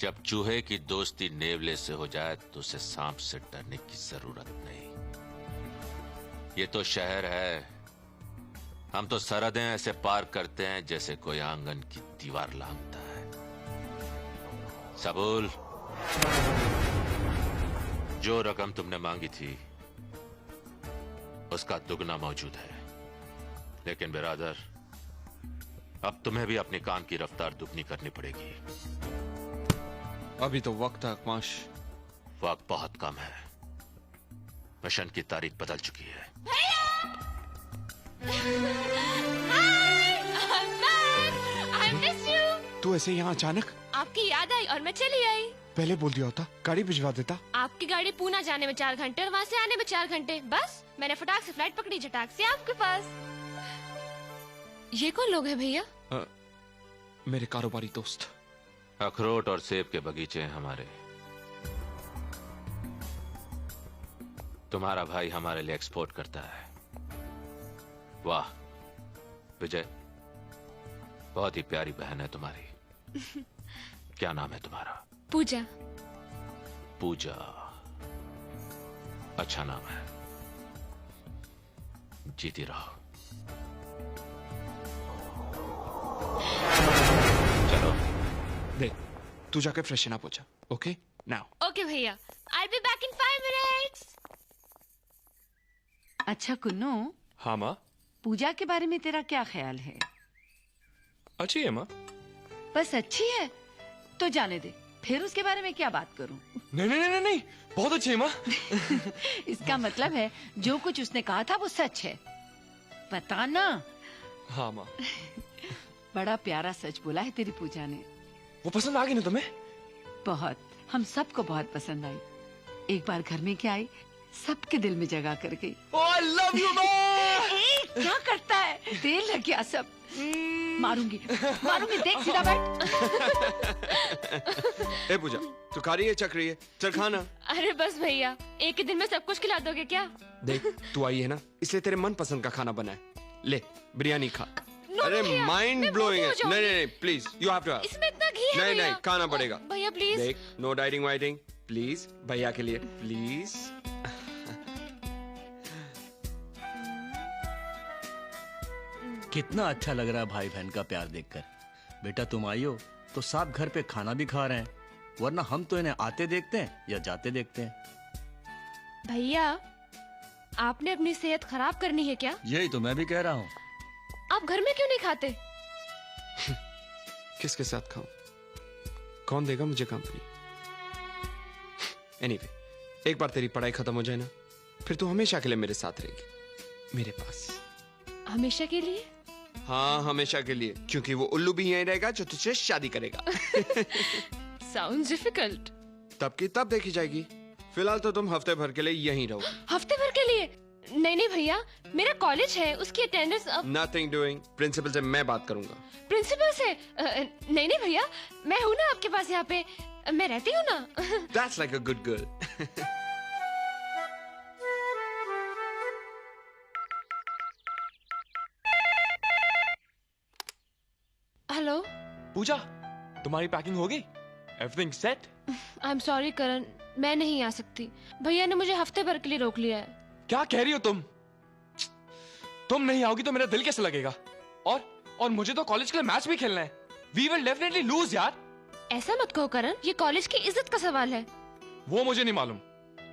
जब चूहे की दोस्ती नेवले से हो जाए तो उसे सांप से डरने की जरूरत नहीं। ये तो शहर है, हम तो सरहदें ऐसे पार करते हैं जैसे कोई आंगन की दीवार लांघता है। सबूल, जो रकम तुमने मांगी थी उसका दुगना मौजूद है, लेकिन बिरादर अब तुम्हें भी अपने काम की रफ्तार दुगनी करनी पड़ेगी। अभी तो वक्त है अकमाश। वक्त बहुत कम है, मिशन की तारीख बदल चुकी है। तू ऐसे यहाँ अचानक? आपकी याद आई और मैं चली आई। पहले बोल दिया होता, गाड़ी भिजवा देता। आपकी गाड़ी पूना जाने में 4 घंटे और वहाँ से आने में 4 घंटे, बस मैंने फटाक से फ्लाइट पकड़ी, झटाक से आपके पास। ये कौन लोग हैं भैया? मेरे कारोबारी दोस्त। अखरोट और सेब के बगीचे हैं हमारे। तुम्हारा भाई हमारे लिए एक्सपोर्ट करता है। वाह विजय, बहुत ही प्यारी बहन है तुम्हारी। क्या नाम है तुम्हारा? पूजा। पूजा, अच्छा नाम है। जीती रहो। चलो देख, तू जाके फ्रेशन अप हो जा। Okay now. ओके भैया, I'll be back in 5 minutes. अच्छा कुन्नू। हाँ माँ। पूजा के बारे में तेरा क्या ख्याल है? अच्छी है माँ। बस अच्छी है तो जाने दे, फिर उसके बारे में क्या बात करूं? नहीं नहीं नहीं नहीं, बहुत अच्छी है माँ। इसका मतलब है जो कुछ उसने कहा था वो सच है, बता ना। हाँ माँ। बड़ा प्यारा सच बोला है तेरी पूजा ने। वो पसंद आ गई ना तुम्हें? बहुत, हम सबको बहुत पसंद आई। एक बार घर में क्या आई, सबके दिल में जगह कर गई। Oh, I love you, माँ। क्या करता है? देर लग गया सब। मारूंगी मारूंगी, देख सीधा बैठ। ए पूजा, तू खा रही है, चख रही है? चल खाना। अरे बस भैया, एक ही दिन में सब कुछ खिला दोगे क्या? देख, तू आई है ना, इसलिए तेरे मन पसंद का खाना बना है। ले बिरयानी खा। अरे माइंड ब्लोइंग है। नहीं नहीं please, you have to have. इसमें इतना घी है नहीं भैया। नहीं, खाना पड़ेगा। भैया प्लीज। देख, नो डाइटिंग वाइटिंग प्लीज, भैया के लिए प्लीज। कितना अच्छा लग रहा है भाई बहन का प्यार देखकर। बेटा तुम आई हो तो साथ घर पे खाना भी खा रहे हैं, वरना हम तो इन्हें आते देखते हैं या जाते देखते हैं। भैया, आपने अपनी सेहत खराब करनी है क्या? यही तो मैं भी कह रहा हूँ। आप घर में क्यों नहीं खाते? किसके साथ खाऊं? कौन देगा मुझे कंपनी? एनीवे, एक बार तेरी पढ़ाई खत्म हो जाए ना, फिर तू हमेशा के लिए मेरे साथ रहेगी, मेरे पास। हमेशा के लिए? हाँ, हमेशा के लिए, क्योंकि वो उल्लू भी यहीं रहेगा जो तुझसे शादी करेगा। Sounds difficult. तब की तब देखी जाएगी। फिलहाल तो तुम हफ्ते भर के लिए यहीं रहो। हफ्ते भर के लिए? नहीं नहीं भैया, मेरा कॉलेज है, उसकी अटेंडेंस अब। Nothing doing. प्रिंसिपल से मैं बात करूंगा। प्रिंसिपल से? नहीं नहीं भैया, मैं हूँ ना आपके पास यहाँ पे, मैं रहती हूँ ना। That's like a good girl. Hello Pooja, तुम्हारी पैकिंग हो गई? Everything set? I am sorry Karan, मैं नहीं आ सकती। भैया ने मुझे हफ्ते भर के लिए रोक लिया है। क्या कह रही हो तुम? तुम नहीं आओगी तो मेरा दिल कैसे लगेगा? और मुझे तो कॉलेज के लिए मैच भी खेलना है। वी विल डेफिनेटली लूज यार। ऐसा मत कहो करण, ये कॉलेज की इज्जत का सवाल है। वो मुझे नहीं मालूम।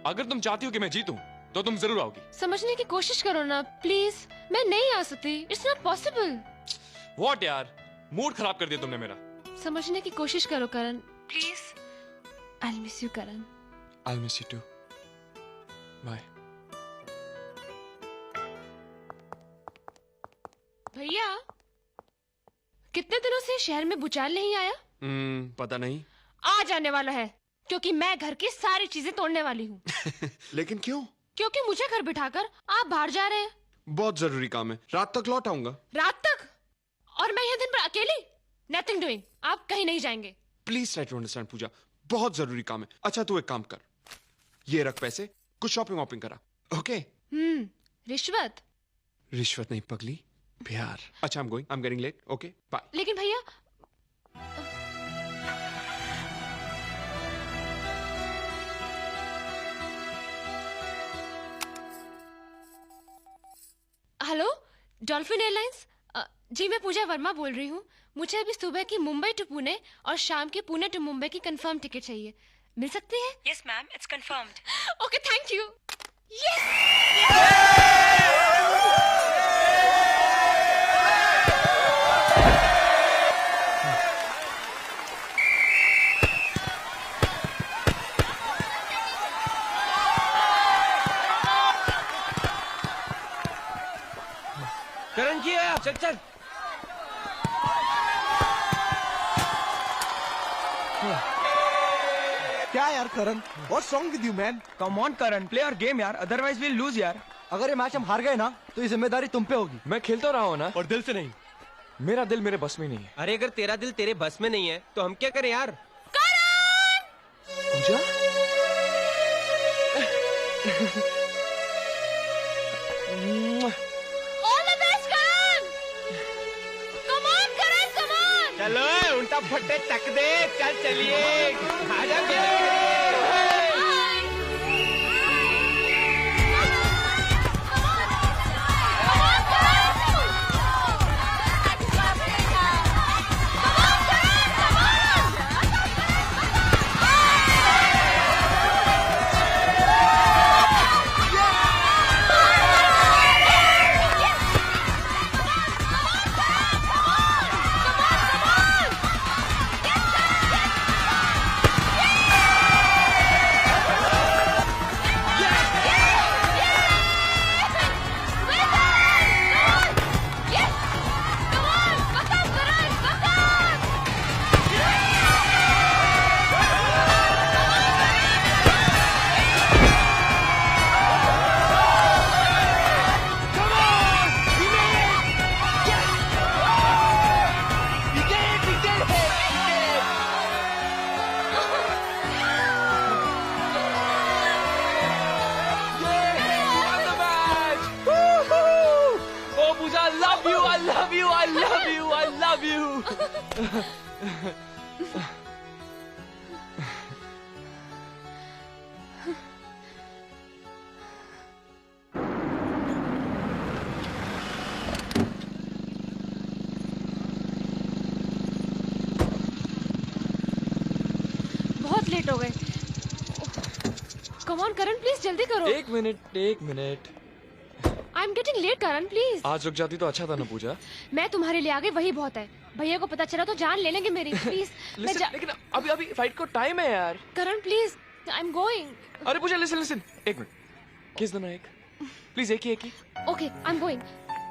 अगर तुम चाहती हो कि मैं जीतूं, तो तुम जरूर आओगी। समझने की कोशिश करो ना प्लीज। मैं नहीं आ सकती, इट्स नॉट पॉसिबल। व्हाट यार, मूड खराब कर दिया तुमने मेरा। समझने की कोशिश करो Karan, please. I will miss you Karan. I will miss you too. Bye. भैया, कितने दिनों से शहर में भूचाल नहीं आया? पता नहीं। आ जाने वाला है, क्योंकि मैं घर की सारी चीजें तोड़ने वाली हूँ। लेकिन क्यों? क्योंकि मुझे घर बिठाकर आप बाहर जा रहे हैं। बहुत जरूरी काम है, रात तक लौट आऊंगा। रात तक? और मैं यहाँ दिन भर अकेली? Nothing doing. आप कहीं नहीं जाएंगे। प्लीज ट्राई टू अंडरस्टैंड पूजा, बहुत जरूरी काम है। अच्छा तू एक काम कर, ये रख पैसे, कुछ शॉपिंग वॉपिंग करा। ओके? रिश्वत? रिश्वत नहीं पगली, प्यार। अच्छा, I'm going, I'm getting late. Okay, bye. लेकिन भैया, हेलो, डॉल्फिन एयरलाइंस? जी मैं पूजा वर्मा बोल रही हूँ। मुझे अभी सुबह की मुंबई टू पुणे और शाम की पुणे टू मुंबई की कंफर्म टिकट चाहिए, मिल सकती है? Yes ma'am, it's confirmed. Okay, thank you. Karan की है, चल चल। क्या यार Karan, what's wrong with you man? Come on Karan, play और गेम यार, अदरवाइज विल लूज यार। अगर ये मैच हम हार गए ना, तो ये जिम्मेदारी तुम पे होगी। मैं खेलता रहा हूँ ना, और दिल से नहीं। मेरा दिल मेरे बस में नहीं है। अरे अगर तेरा दिल तेरे बस में नहीं है तो हम क्या करें यार? पूजा? All the best, Karan! Come on, Karan, come on! चलो उल्टा फट्टे तक दे, चल चलिए। आजा love you, I love you. बहुत लेट हो गए। कम ऑन करण, प्लीज जल्दी करो। एक minute. I am getting late Karan, please. आज रुक जाती तो अच्छा था ना पूजा। मैं तुम्हारे लिए आ गई, वही बहुत है। भैया को पता चला तो जान ले लेंगे मेरी, प्लीज। लेकिन अभी फ्लाइट को टाइम है यार। करण प्लीज, आई एम गोइंग। अरे पूजा लिसन, एक मिनट। किस दोनों एक प्लीज, एक ही। Okay, I am going.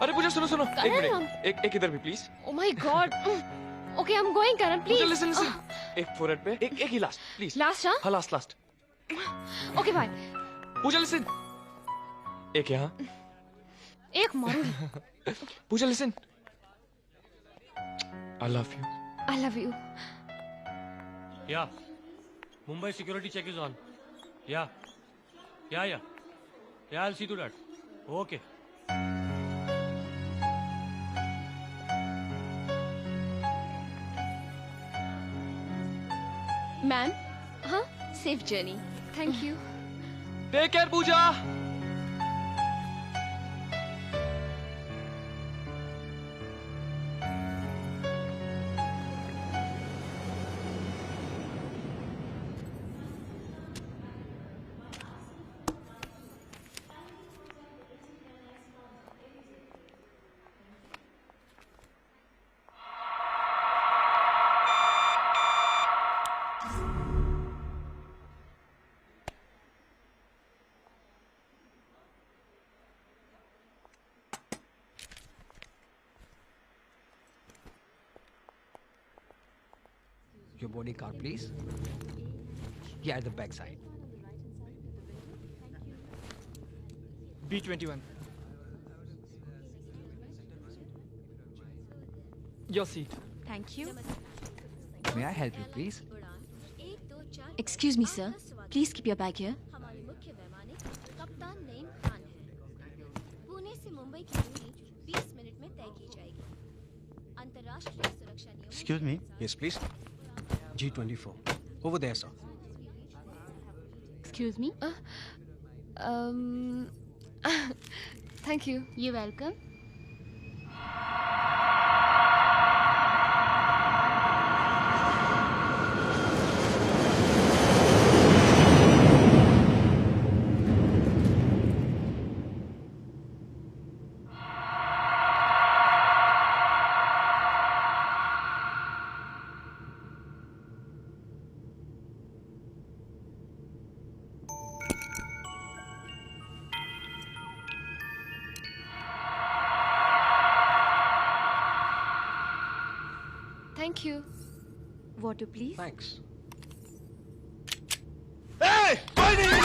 अरे पूजा सुनो, एक मिनट, एक इधर भी please. Oh my God. Okay, I am going Karan, please. Listen, एक फोरहेड पे, एक ही लास्ट प्लीज। लास्ट? हाँ last. Okay bye. Puja listen, एक यहाँ, एक मारूंगी। Puja listen, I love you. I love you. Yeah. Mumbai security check is on. Yeah. Yeah, I'll see to that. Okay. Ma'am, हाँ, safe journey. Thank you. Take care Puja. Your body card, please. Yeah, at the back side. B21. Your seat. Thank you. May I help you, please? Excuse me, sir. Please keep your bag here. हमारे मुख्य वैमानिक कप्तान नईम खान हैं। पुणे से मुंबई की दूरी 20 minute में तय की जाएगी। अंतर्राष्ट्रीय सुरक्षा नियमों। Excuse me. Yes, please. G24. Over there, sir. Excuse me. Thank you. You're welcome. Thank you. Water, please. Thanks. Hey! कोई नहीं!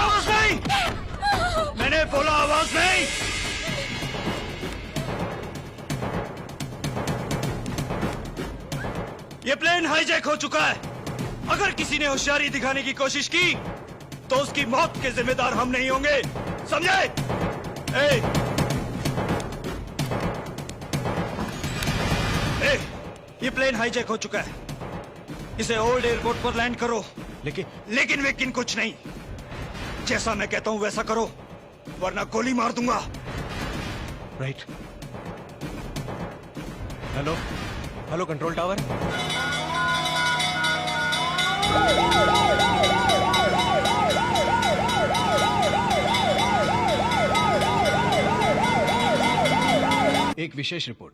आवाज नहीं! मैंने बोला आवाज नहीं! ये प्लेन हाईजैक हो चुका है। अगर किसी ने होशियारी दिखाने की कोशिश की तो उसकी मौत के जिम्मेदार हम नहीं होंगे, समझे? ये प्लेन हाईजैक हो चुका है। इसे ओल्ड एयरपोर्ट पर लैंड करो। लेकिन कुछ नहीं। जैसा मैं कहता हूं वैसा करो, वरना गोली मार दूंगा। राइट। Hello control tower. एक विशेष रिपोर्ट।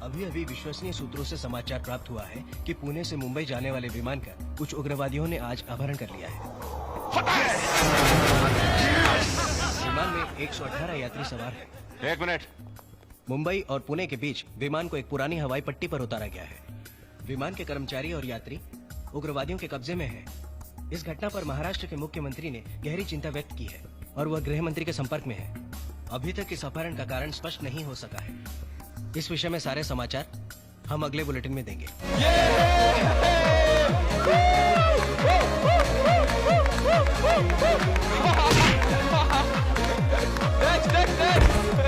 अभी विश्वसनीय सूत्रों से समाचार प्राप्त हुआ है कि पुणे से मुंबई जाने वाले विमान का कुछ उग्रवादियों ने आज अपहरण कर लिया है। विमान में 118 यात्री सवार हैं। 1 मिनट। मुंबई और पुणे के बीच विमान को एक पुरानी हवाई पट्टी पर उतारा गया है। विमान के कर्मचारी और यात्री उग्रवादियों के कब्जे में हैं। इस घटना पर महाराष्ट्र के मुख्यमंत्री ने गहरी चिंता व्यक्त की है और वह गृह मंत्री के संपर्क में है। अभी तक इस अपहरण का कारण स्पष्ट नहीं हो सका है। इस विषय में सारे समाचार हम अगले बुलेटिन में देंगे। Next.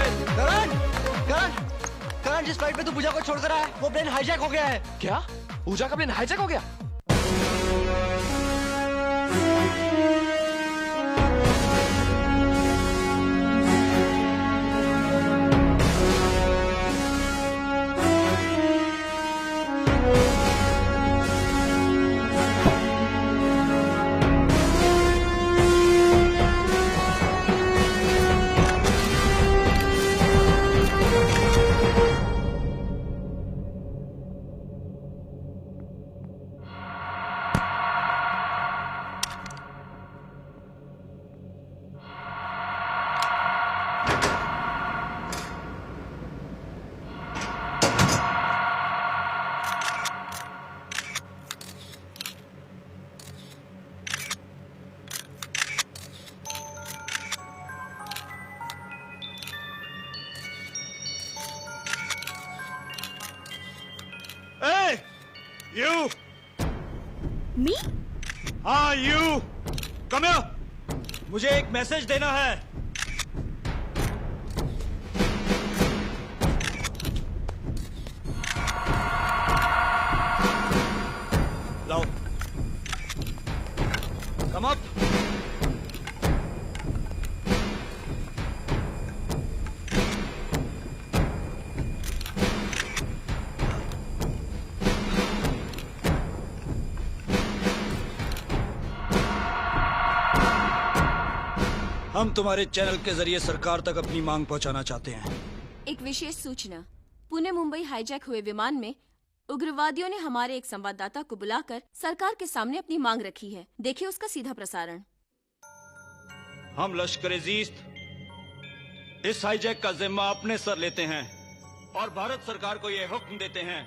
जिस फ्लाइट में तू पूजा को छोड़कर आया वो प्लेन हाईजैक हो गया है। क्या? पूजा का प्लेन हाईजैक हो गया? You! Me? हाँ you! Come here! मुझे एक मैसेज देना है। लाओ। Come up! हम तुम्हारे चैनल के जरिए सरकार तक अपनी मांग पहुंचाना चाहते हैं। एक विशेष सूचना। पुणे मुंबई हाईजैक हुए विमान में उग्रवादियों ने हमारे एक संवाददाता को बुलाकर सरकार के सामने अपनी मांग रखी है। देखिए उसका सीधा प्रसारण। हम लश्कर-ए-जीस्त इस हाईजैक का जिम्मा अपने सर लेते हैं और भारत सरकार को यह हुक्म देते हैं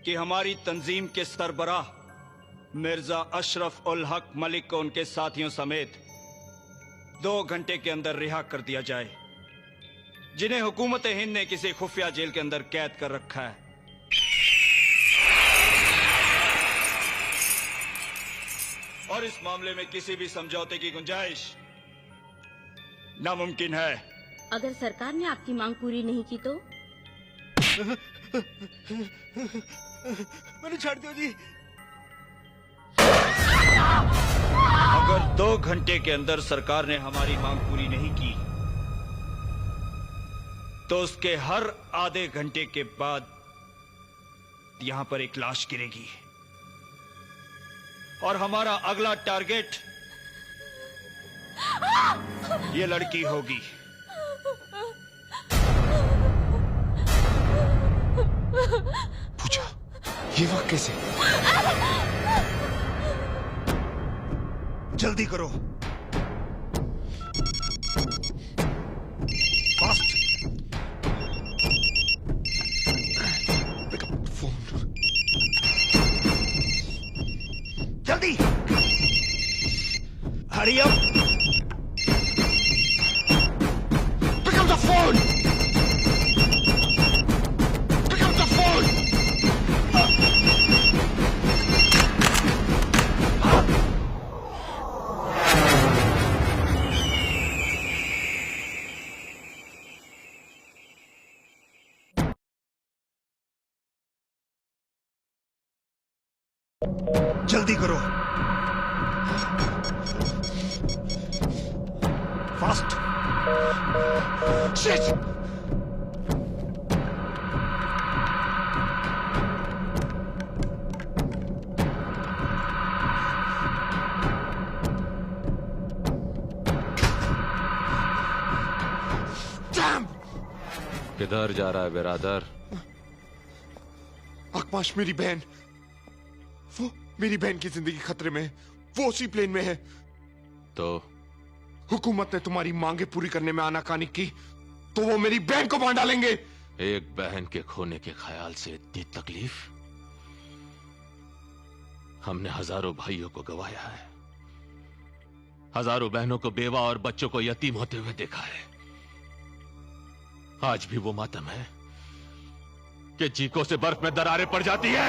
कि हमारी तंजीम के सरबराह मिर्जा अशरफ उल हक मलिक को उनके साथियों समेत 2 घंटे के अंदर रिहा कर दिया जाए, जिन्हें हुकूमत हिंद ने किसी खुफिया जेल के अंदर कैद कर रखा है। और इस मामले में किसी भी समझौते की गुंजाइश नामुमकिन है। अगर सरकार ने आपकी मांग पूरी नहीं की तो? मैंने छोड़ दिया जी। अगर 2 घंटे के अंदर सरकार ने हमारी मांग पूरी नहीं की तो उसके हर आधे घंटे के बाद यहां पर एक लाश गिरेगी और हमारा अगला टारगेट ये लड़की होगी। पूजा, ये वक्त कैसे? जल्दी करो। फास्ट। जल्दी। Hurry up. Pick up the phone. Pick up the phone. जल्दी करो। फास्ट। शिट। किधर जा रहा है बिरादर? आकाश, मेरी बहन, वो मेरी बहन की जिंदगी खतरे में है। वो उसी प्लेन में है। तो हुकूमत ने तुम्हारी मांगे पूरी करने में आनाकानी की तो वो मेरी बहन को मार डालेंगे। एक बहन के खोने के ख्याल से इतनी तकलीफ? हमने हजारों भाइयों को गंवाया है, हजारों बहनों को बेवा और बच्चों को यतीम होते हुए देखा है। आज भी वो मातम है कि चीखों से बर्फ में दरारें पड़ जाती है।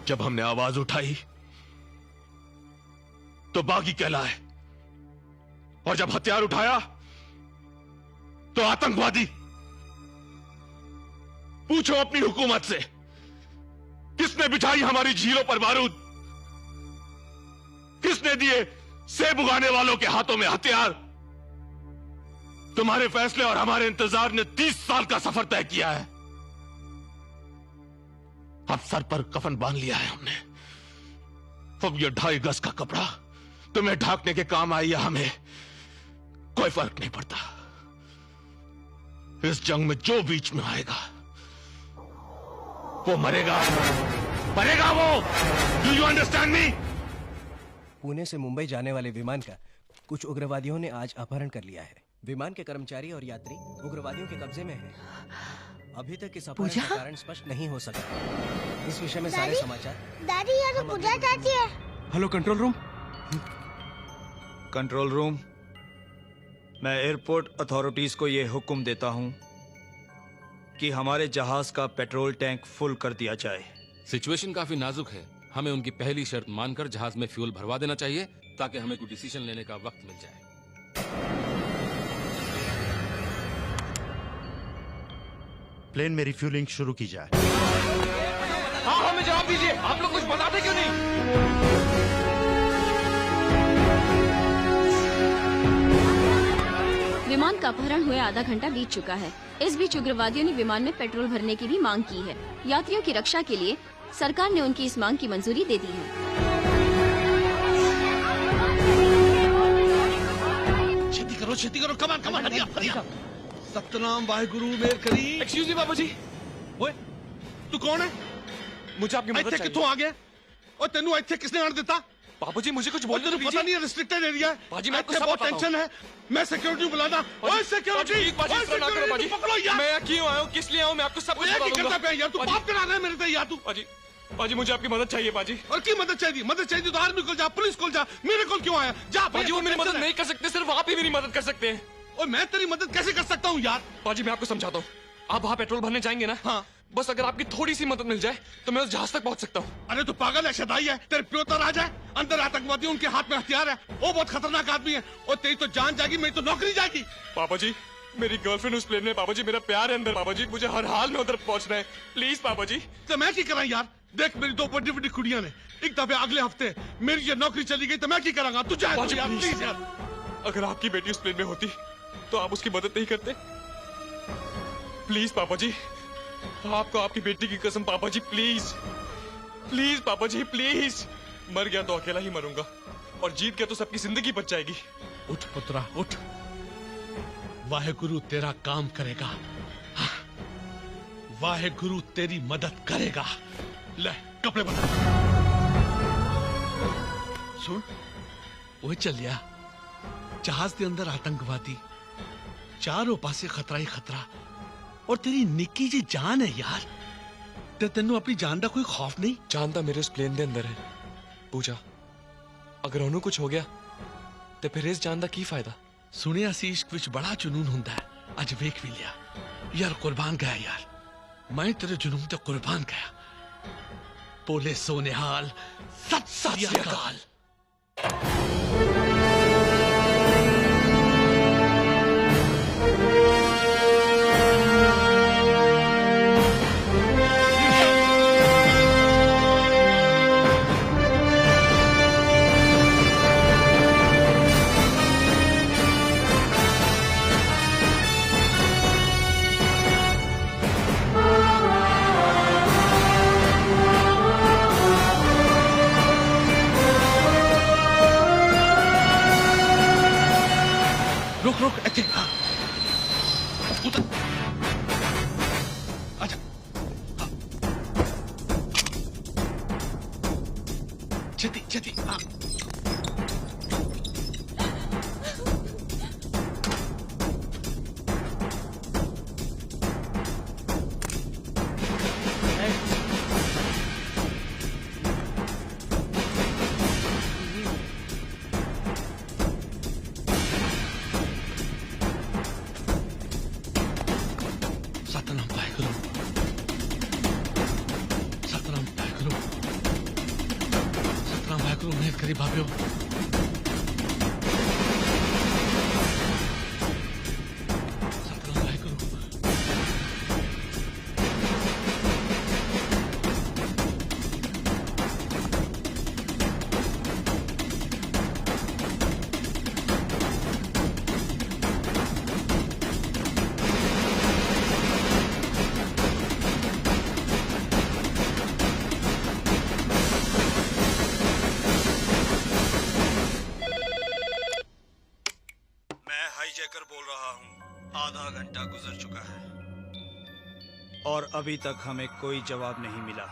जब हमने आवाज उठाई तो बागी कहलाए और जब हथियार उठाया तो आतंकवादी। पूछो अपनी हुकूमत से, किसने बिछाई हमारी झीलों पर बारूद? किसने दिए सेब उगाने वालों के हाथों में हथियार? तुम्हारे फैसले और हमारे इंतजार ने 30 साल का सफर तय किया है। अब सर पर कफन बांध लिया है हमने। अब ये 2.5 गज का कपड़ा तुम्हें ढांकने के काम आई या हमें, कोई फर्क नहीं पड़ता। इस जंग में जो बीच में आएगा वो मरेगा, मरेगा वो। Do you understand me? Pune से मुंबई जाने वाले विमान का कुछ उग्रवादियों ने आज अपहरण कर लिया है। विमान के कर्मचारी और यात्री उग्रवादियों के कब्जे में हैं। अभी तक इस अपहरण का कारण स्पष्ट नहीं हो सका। इस विषय में सारे समाचार। दादी यहाँ तो पूजा चाहती है। Hello control room. Control room, मैं एयरपोर्ट अथॉरिटीज को ये हुक्म देता हूँ कि हमारे जहाज का पेट्रोल टैंक फुल कर दिया जाए। सिचुएशन काफी नाजुक है। हमें उनकी पहली शर्त मानकर जहाज में फ्यूल भरवा देना चाहिए ताकि हमें कोई डिसीजन लेने का वक्त मिल जाए। प्लेन में रिफ्यूलिंग शुरू की जाए। हाँ, हमें जवाब दीजिए। आप लोग कुछ बताते क्यों नहीं? विमान का अपहरण हुए आधा घंटा बीत चुका है। इस बीच उग्रवादियों ने विमान में पेट्रोल भरने की भी मांग की है। यात्रियों की रक्षा के लिए सरकार ने उनकी इस मांग की मंजूरी दे दी है। छेती करो, कमान कमान, हरिया हरिया। सतनाम वाहेगुरु मेर करी। एक्सक्यूज मी बाबूजी। ओए, तू कौन है? मुझे आपकी मदद चाहिए। कित्थों आ गया? और तेनू इत्थे किसने आने देता? बाबूजी मुझे कुछ बोलने तो पता नहीं है, रिस्ट्रिक्टेड एरिया है। बाजी मैं आपको सब बहुत बताता टेंशन है। मैं सिक्योरिटी बुलाना। ओए सिक्योरिटी, पकड़ो यार। मैं क्यों आया हूँ, किस लिए आया मैं आपको सब कुछ बता दूंगा। यार तू पाप करा रहा है मेरे से यार तू। बाजी मुझे आपकी मदद चाहिए बाजी। और की मदद चाहिए? मदद चाहिए तो आर्मी को जा, पुलिस को जा, मेरे को क्यों आया? जा बाजी, वो मेरी मदद नहीं कर सकते, सिर्फ आप ही मेरी मदद कर सकते हैं। और मैं तेरी मदद कैसे कर सकता हूँ यार? बाजी मैं आपको समझाता हूँ। आप वहाँ पेट्रोल भरने जाएंगे ना? हाँ। बस अगर आपकी थोड़ी सी मदद मिल जाए तो मैं उस जहाज तक पहुँच सकता हूँ। अरे तू पागल है, शदाई है? तेरे प्यो तो राजा है, अंदर आतंकवादी उनके हाथ में हथियार है। वो बहुत खतरनाक आदमी है। और तेरी तो जान जाएगी, मेरी तो नौकरी जाएगी। पापा जी, मेरी गर्लफ्रेंड उस प्लेन में। पापा जी मेरा प्यार है अंदर। पापा जी मुझे हर हाल में उधर पहुँचना है, प्लीज पापा जी। तो मैं क्या करा यार? देख मेरी 2 बड़ी बड़ी कुड़ियां ने एक दफे अगले हफ्ते मेरी ये नौकरी चली गई तो मैं क्या करांगा? तू जा यार, प्लीज यार। अगर आपकी बेटी उस प्लेन में होती तो आप उसकी मदद नहीं करते? प्लीज पापा जी, आपको आपकी बेटी की कसम पापा जी, प्लीज प्लीज पापा जी प्लीज। मर गया तो अकेला ही मरूंगा और जीत गया तो सबकी जिंदगी बच जाएगी। उठ पुत्रा उठ, वाहेगुरु तेरा काम करेगा। हाँ, वाहेगुरु तेरी मदद करेगा। ले कपड़े बदल। सुन, वो चलिया जहाज के अंदर आतंकवादी, चारों पासे खतरा ही खतरा। और तेरी निक्की जी जान है यार, ते तेनू अपनी जान का कोई खौफ नहीं? जान तो मेरे उस प्लेन के अंदर है। पूजा, अगर उन्होंने कुछ हो गया तो फिर इस जान का की फायदा? सुनिया सी इश्क विच बड़ा जुनून हुंदा है। अज वेख भी लिया यार, कुर्बान गया यार। मैं तेरे जुनून ते कुर्बान गया। बोले सोनेहाल, सत श्री अकाल। रुक अच्छे, हाँ उतर, अच्छा हाँ। छेती छेती, हाँ। करी भाभ्यो, सतनाम रहकर बोल रहा हूँ, आधा घंटा गुजर चुका है और अभी तक हमें कोई जवाब नहीं मिला।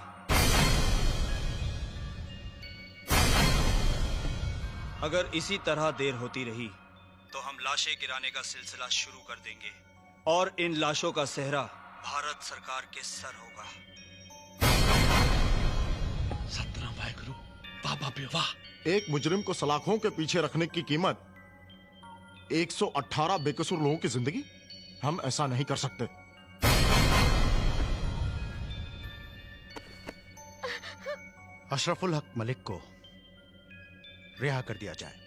अगर इसी तरह देर होती रही तो हम लाशें गिराने का सिलसिला शुरू कर देंगे और इन लाशों का सेहरा भारत सरकार के सर होगा। सतनाम वाहेगुरु, बाबा बेवा। एक मुजरिम को सलाखों के पीछे रखने की कीमत 118 बेकसूर लोगों की जिंदगी। हम ऐसा नहीं कर सकते। अशरफुल हक मलिक को रिहा कर दिया जाए।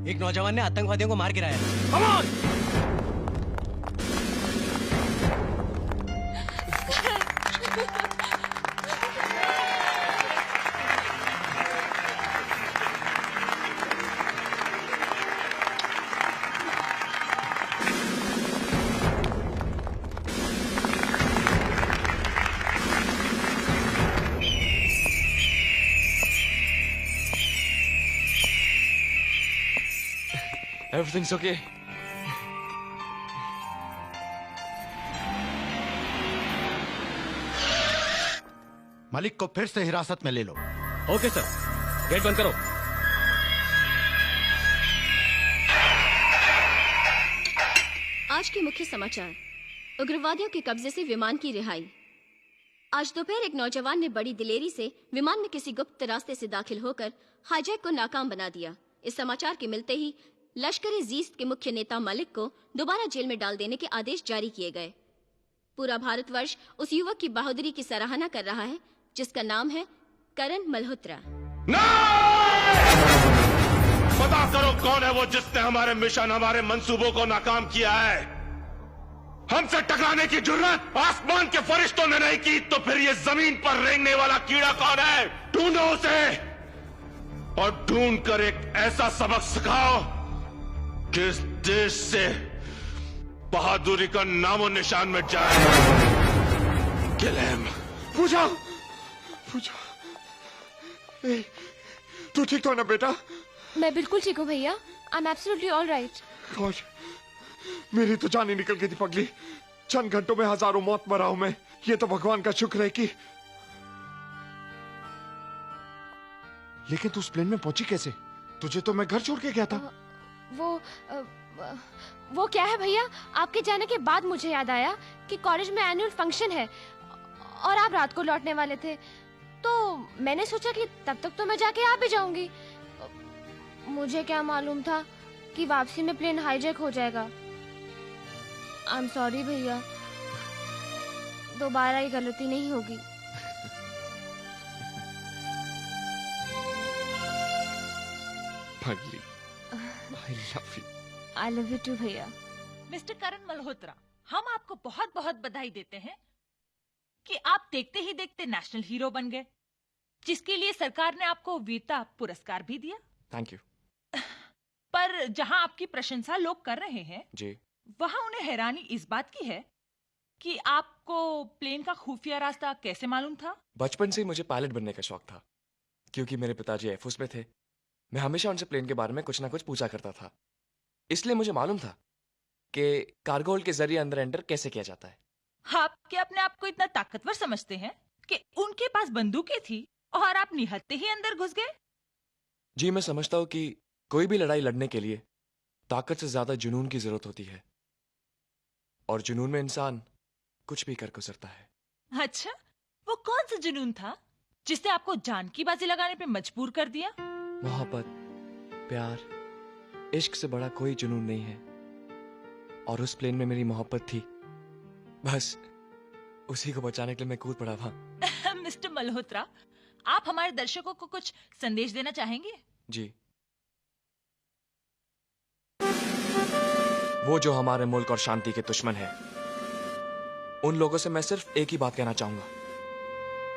एक नौजवान ने आतंकवादियों को मार गिराया। Everything's okay. मलिक को फिर से हिरासत में ले लो। ओके सर, गेट बंद करो। आज के मुख्य समाचार। उग्रवादियों के कब्जे से विमान की रिहाई। आज दोपहर एक नौजवान ने बड़ी दिलेरी से विमान में किसी गुप्त रास्ते से दाखिल होकर हाईजैक को नाकाम बना दिया। इस समाचार के मिलते ही लश्कर-ए-जीस्त के मुख्य नेता मलिक को दोबारा जेल में डाल देने के आदेश जारी किए गए। पूरा भारतवर्ष उस युवक की बहादुरी की सराहना कर रहा है जिसका नाम है करण मल्होत्रा। पता करो कौन है वो जिसने हमारे मिशन, हमारे मंसूबों को नाकाम किया है। हमसे टकराने की जुर्रत आसमान के फरिश्तों ने नहीं की तो फिर ये जमीन पर रेंगने वाला कीड़ा कौन है? ढूंढो उसे और ढूंढ कर एक ऐसा सबक सिखाओ कि इस देश से बहादुरी का नामो निशान मिट जाए। Kill him. पूजा, पूजा, ए, तू ठीक तो है ना बेटा? मैं बिल्कुल ठीक हूँ भैया। I am absolutely all right. God, मेरी तो जान ही निकल गई थी पगली। चंद घंटों में हजारों मौत मरा हूं मैं। ये तो भगवान का शुक्र है कि। लेकिन तू उस प्लेन में पहुंची कैसे? तुझे तो मैं घर छोड़ के गया था। वो क्या है भैया, आपके जाने के बाद मुझे याद आया कि कॉलेज में एनुअल फंक्शन है और आप रात को लौटने वाले थे, तो मैंने सोचा कि तब तक तो मैं जाके आ भी जाऊंगी। मुझे क्या मालूम था कि वापसी में प्लेन हाईजैक हो जाएगा। आई एम सॉरी भैया, दोबारा ये गलती नहीं होगी। पगली, I love you. I love you too भैया। मिस्टर करण मल्होत्रा, हम आपको बहुत बहुत बधाई देते हैं कि आप देखते ही देखते नेशनल हीरो बन गए, जिसके लिए सरकार ने आपको वीरता पुरस्कार भी दिया। Thank you. पर जहां आपकी प्रशंसा लोग कर रहे हैं जी, वहां उन्हें हैरानी इस बात की है कि आपको प्लेन का खुफिया रास्ता कैसे मालूम था? बचपन से ही मुझे पायलट बनने का शौक था, क्योंकि मेरे पिताजी एयरफोर्स में थे। मैं हमेशा उनसे प्लेन के बारे में कुछ ना कुछ पूछा करता था, इसलिए मुझे मालूम था कि कार्गो होल्ड के जरिए अंदर एंटर कैसे किया जाता है। आप क्या अपने आप को इतना ताकतवर समझते हैं कि उनके पास बंदूकें थी और आप निहत्ते ही अंदर घुस गए? जी, मैं समझता हूँ कि कोई भी लड़ाई लड़ने के लिए ताकत से ज्यादा जुनून की जरूरत होती है, और जुनून में इंसान कुछ भी कर गुजरता है। अच्छा, वो कौन सा जुनून था जिसने आपको जान की बाजी लगाने पे मजबूर कर दिया? मोहब्बत, प्यार, इश्क से बड़ा कोई जुनून नहीं है, और उस प्लेन में मेरी मोहब्बत थी। बस उसी को बचाने के लिए मैं कूद पड़ा था। मिस्टर मल्होत्रा, आप हमारे दर्शकों को कुछ संदेश देना चाहेंगे? जी, वो जो हमारे मुल्क और शांति के दुश्मन है, उन लोगों से मैं सिर्फ एक ही बात कहना चाहूंगा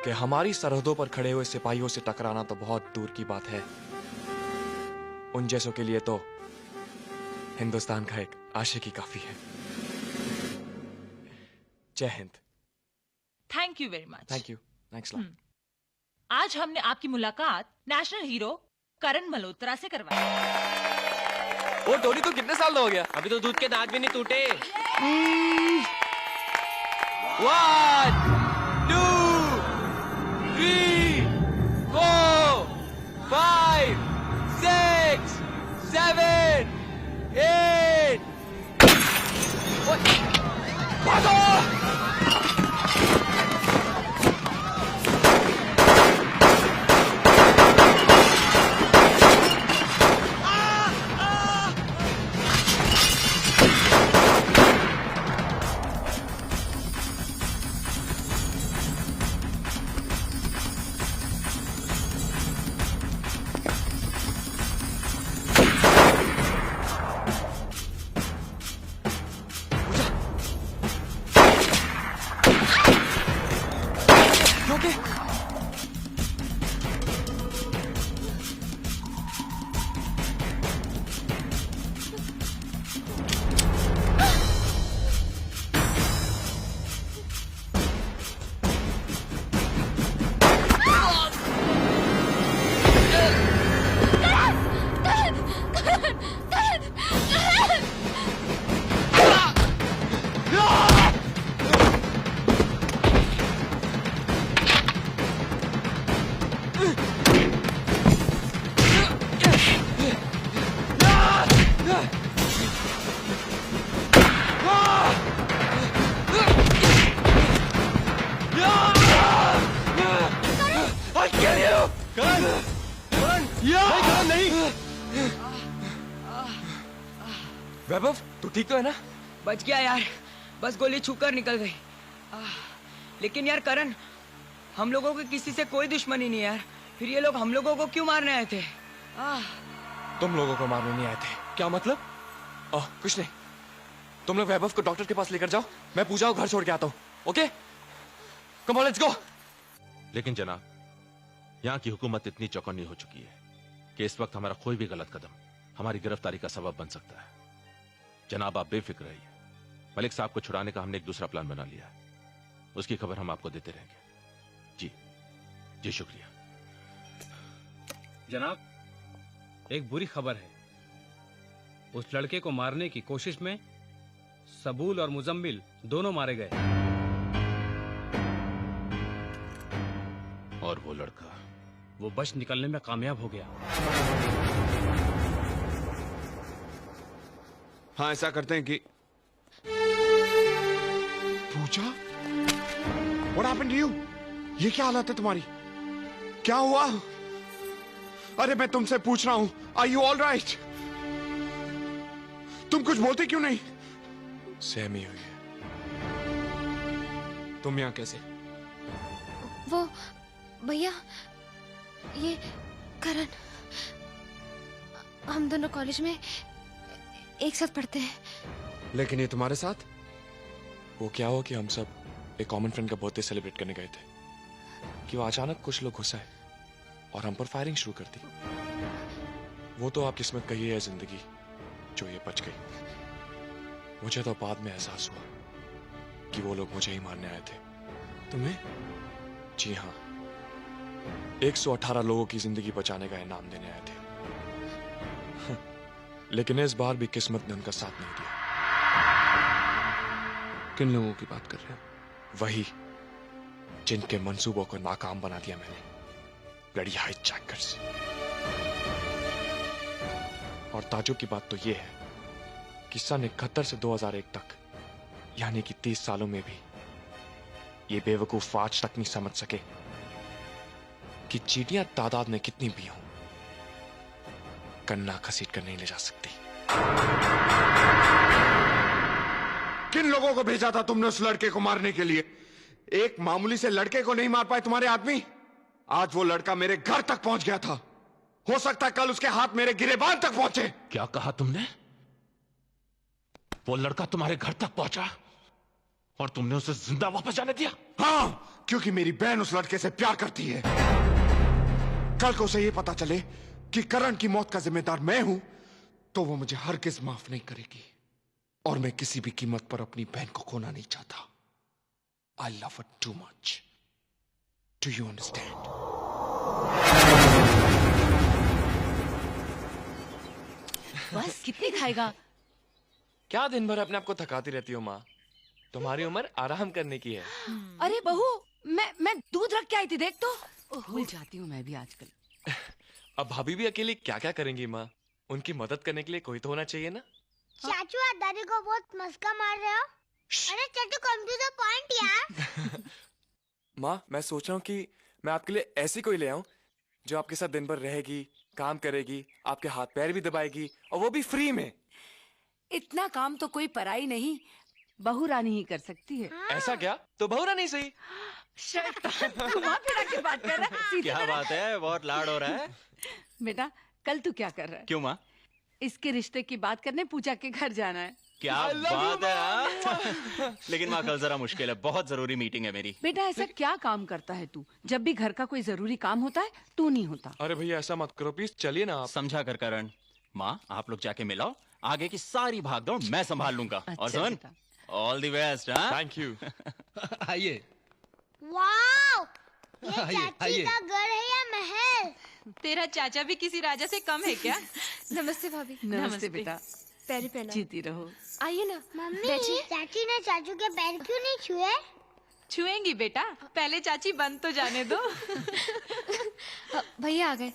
कि हमारी सरहदों पर खड़े हुए सिपाहियों से टकराना तो बहुत दूर की बात है, उन जैसों के लिए तो हिंदुस्तान का एक आशिक ही काफी है। जय Hind. Thank you very much. Thank you. Thanks lot. आज हमने आपकी मुलाकात नेशनल हीरो करण मल्होत्रा से करवाई। वो टोनी को कितने साल हो गया? अभी तो दूध के दांत भी नहीं टूटे। 1 2 3 4 5 6 7 8 वैभव, तू ठीक तो है ना? बच गया यार, बस गोली छूकर निकल गई। लेकिन यार करण, हम लोगों की किसी से कोई दुश्मनी नहीं है यार, फिर ये लोग हम लोगों को क्यों मारने आए थे? तुम लोगों को मारने नहीं आए थे। क्या मतलब? कुछ नहीं, तुम लोग वैभव को डॉक्टर के पास लेकर जाओ, मैं पूजा को घर छोड़ के आता हूँ। Okay, come on let's go. लेकिन जनाब, यहाँ की हुकूमत इतनी चौकन्नी हो चुकी है कि इस वक्त हमारा कोई भी गलत कदम हमारी गिरफ्तारी का सबब बन सकता है। जनाब आप बेफिक्र रहिए। मलिक साहब को छुड़ाने का हमने एक दूसरा प्लान बना लिया है। उसकी खबर हम आपको देते रहेंगे। जी जी शुक्रिया। जनाब, एक बुरी खबर है। उस लड़के को मारने की कोशिश में सबूल और मुजम्मिल दोनों मारे गए। और वो लड़का? वो बच निकलने में कामयाब हो गया। हाँ, ऐसा करते हैं कि पूजा, What happened to you? ये क्या हालत है तुम्हारी? क्या हुआ? अरे मैं तुमसे पूछ रहा हूं, Are you all right? तुम कुछ बोलते क्यों नहीं? सहमी हुई है। तुम यहाँ कैसे? वो भैया, ये करण, हम दोनों कॉलेज में एक साथ पढ़ते हैं। लेकिन ये तुम्हारे साथ? वो क्या हुआ कि हम सब एक कॉमन फ्रेंड का बर्थडे सेलिब्रेट करने गए थे कि वो अचानक कुछ लोग घुस आए और हम पर फायरिंग शुरू कर दी। वो तो आप किस्मत कही है जिंदगी जो ये बच गई। मुझे तो बाद में एहसास हुआ कि वो लोग मुझे ही मारने आए थे। तुम्हें? जी हाँ, 118 लोगों की जिंदगी बचाने का इनाम देने आए थे। लेकिन इस बार भी किस्मत ने उनका साथ नहीं दिया। किन लोगों की बात कर रहे हो? वही जिनके मंसूबों को नाकाम बना दिया मैंने, ब्लडी हाईजैकर्स। और ताजुब की बात तो यह है कि सन 71 से 2001 तक, यानी कि 30 सालों में भी ये बेवकूफ आज तक नहीं समझ सके कि चींटियां तादाद में कितनी भी हों, कन्ना घसीट कर नहीं ले जा सकती। किन लोगों को भेजा था तुमने उस लड़के को मारने के लिए? एक मामूली से लड़के को नहीं मार पाए तुम्हारे आदमी? आज वो लड़का मेरे घर तक पहुंच गया था। हो सकता है कल उसके हाथ मेरे गिरेबान तक पहुंचे। क्या कहा तुमने? वो लड़का तुम्हारे घर तक पहुंचा और तुमने उसे जिंदा वापस जाने दिया? हाँ, क्योंकि मेरी बहन उस लड़के से प्यार करती है। कल को उसे ये पता चले कि करण की मौत का जिम्मेदार मैं हूं, तो वो मुझे हरगिज माफ नहीं करेगी। और मैं किसी भी कीमत पर अपनी बहन को खोना नहीं चाहता। I love her too much. Do you understand? बस कितनी खाएगा? क्या दिन भर अपने आप को थकाती रहती हो माँ? तुम्हारी उम्र आराम करने की है। अरे बहू, मैं दूध रख के आई थी, देख तो। भूल जाती हूँ मैं भी आजकल। अब भाभी भी अकेली क्या क्या करेंगी माँ? उनकी मदद करने के लिए कोई तो होना चाहिए ना? चाचू, आप दादी को बहुत मस्का मार रहे हो। अरे चाचू, कम टू द पॉइंट यार। माँ, मैं सोच रहा हूँ कि मैं आपके लिए ऐसी कोई ले आऊं जो आपके साथ दिन भर रहेगी, काम करेगी, आपके हाथ पैर भी दबाएगी, और वो भी फ्री में। इतना काम तो कोई पराई नहीं, बहू रानी ही कर सकती है। ऐसा क्या? तो बहू रानी सही। घुमा फिरा के बात कर रहा है। क्या बात है, बहुत लाड हो रहा है। बेटा, कल तू क्या कर रहा है? क्यों माँ? इसके रिश्ते की बात करने पूजा के घर जाना है। क्या बात है हाँ? लेकिन माँ कल जरा मुश्किल है, बहुत जरूरी मीटिंग है मेरी। बेटा, ऐसा क्या काम करता है तू? जब भी घर का कोई जरूरी काम होता है तू नहीं होता। अरे भैया ऐसा मत करो प्लीज, चलिए ना आप। समझा कर करण। माँ आप लोग जाके मिलाओ, आगे की सारी भागदौड़ मैं संभाल लूंगा। और सुन, all the best. Thank you. आइए। वाओ, ये आइए, चाची आइए। का घर है या महल? तेरा चाचा भी किसी राजा से कम है क्या? नमस्ते भाभी। नमस्ते बेटा, पैरी पहना। जीती रहो। आइए ना। मम्मी, बैठिए। चाची ने चाचू के पैर क्यों नहीं छुए? छुएंगी बेटा, पहले चाची बंद तो जाने दो। भैया आ गए।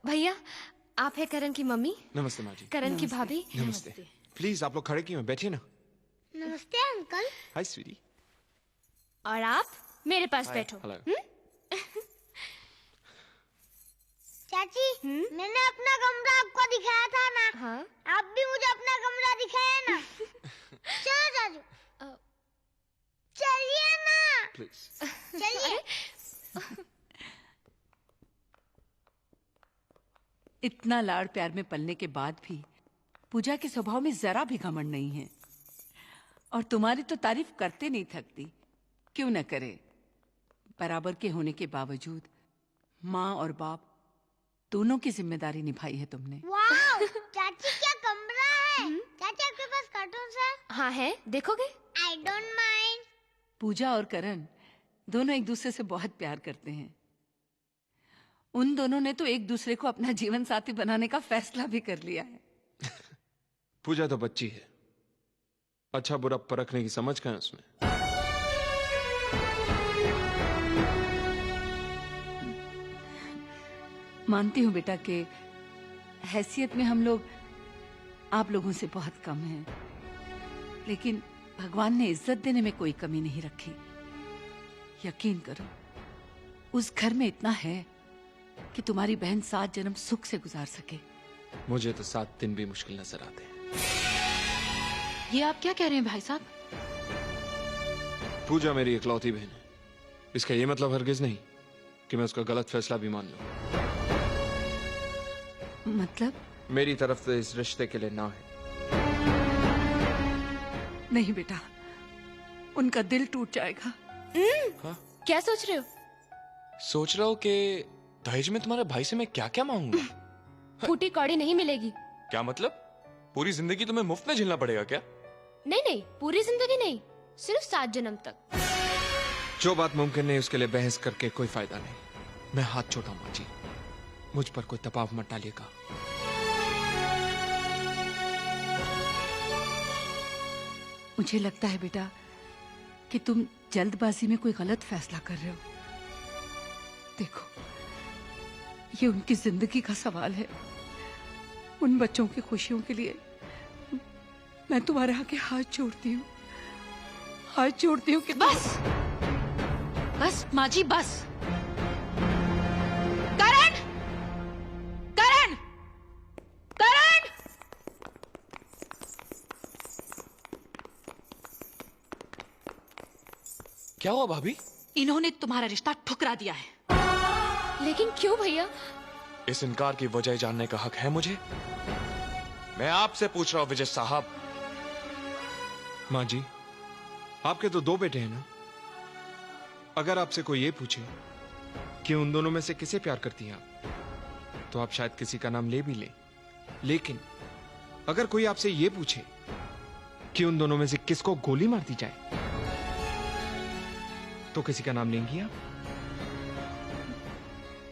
भैया, आप है करण की मम्मी? नमस्ते माँ जी। करण की भाभी? नमस्ते। प्लीज आप लोग खड़े क्यों हैं? बैठिए ना। नमस्ते अंकल। हाय स्वीटी। और आप मेरे पास बैठो। हेलो। चाची, मैंने अपना कमरा आपको दिखाया था ना? हाँ? आप भी मुझे अपना कमरा दिखाया ना? चलो चाचू, चलिए ना। चलिए। इतना लाड़ प्यार में पलने के बाद भी पूजा के स्वभाव में जरा भी घमंड नहीं है, और तुम्हारी तो तारीफ करते नहीं थकती। क्यों न करे? बराबर के होने के बावजूद माँ और बाप दोनों की जिम्मेदारी निभाई है तुमने। वाओ, चाची क्या कमरा है? चाची आपके पास कार्टून्स है? हाँ है, देखोगे? I don't mind. पूजा और करण दोनों एक दूसरे से बहुत प्यार करते हैं। उन दोनों ने तो एक दूसरे को अपना जीवन साथी बनाने का फैसला भी कर लिया है। पूजा तो बच्ची है, अच्छा बुरा परखने की समझ कहाँ है उसमें। मानती हूँ बेटा कि हैसियत में हम लोग आप लोगों से बहुत कम हैं, लेकिन भगवान ने इज्जत देने में कोई कमी नहीं रखी। यकीन करो, उस घर में इतना है कि तुम्हारी बहन 7 जन्म सुख से गुजार सके। मुझे तो 7 दिन भी मुश्किल नजर आते हैं। ये आप क्या कह रहे हैं भाई साहब? पूजा मेरी इकलौती बहन है, इसका ये मतलब हरगिज नहीं कि मैं उसका गलत फैसला भी मान लूं। मतलब? मेरी तरफ से इस रिश्ते के लिए ना है। नहीं बेटा, उनका दिल टूट जाएगा। हाँ? क्या सोच रहे हो? सोच रहा हूँ कि दहेज में तुम्हारे भाई से मैं क्या क्या मांगूंगा। फूटी कौड़ी नहीं मिलेगी। क्या मतलब? पूरी जिंदगी तुम्हें मुफ्त में झेलना पड़ेगा क्या? नहीं नहीं, पूरी जिंदगी नहीं, सिर्फ 7 जन्म तक। जो बात मुमकिन नहीं उसके लिए बहस करके कोई फायदा नहीं। मैं हाथ छोड़ा माँ जी, मुझ पर कोई दबाव मत डालिएगा। मुझे लगता है बेटा कि तुम जल्दबाजी में कोई गलत फैसला कर रहे हो। देखो, ये उनकी जिंदगी का सवाल है। उन बच्चों की खुशियों के लिए मैं तुम्हारे आगे हाथ जोड़ती हूँ, हाथ जोड़ती हूँ कि बस बस माँ जी, बस। करण, करण, करण! क्या हुआ भाभी? इन्होंने तुम्हारा रिश्ता ठुकरा दिया है। लेकिन क्यों भैया? इस इनकार की वजह जानने का हक है मुझे? मैं आपसे पूछ रहा हूं विजय साहब। माँ जी, आपके तो 2 बेटे हैं ना? अगर आपसे कोई ये पूछे कि उन दोनों में से किसे प्यार करती हैं आप, तो आप शायद किसी का नाम ले भी ले। लेकिन अगर कोई आपसे ये पूछे कि उन दोनों में से किसको गोली मार दी जाए, तो किसी का नाम लेंगी आप?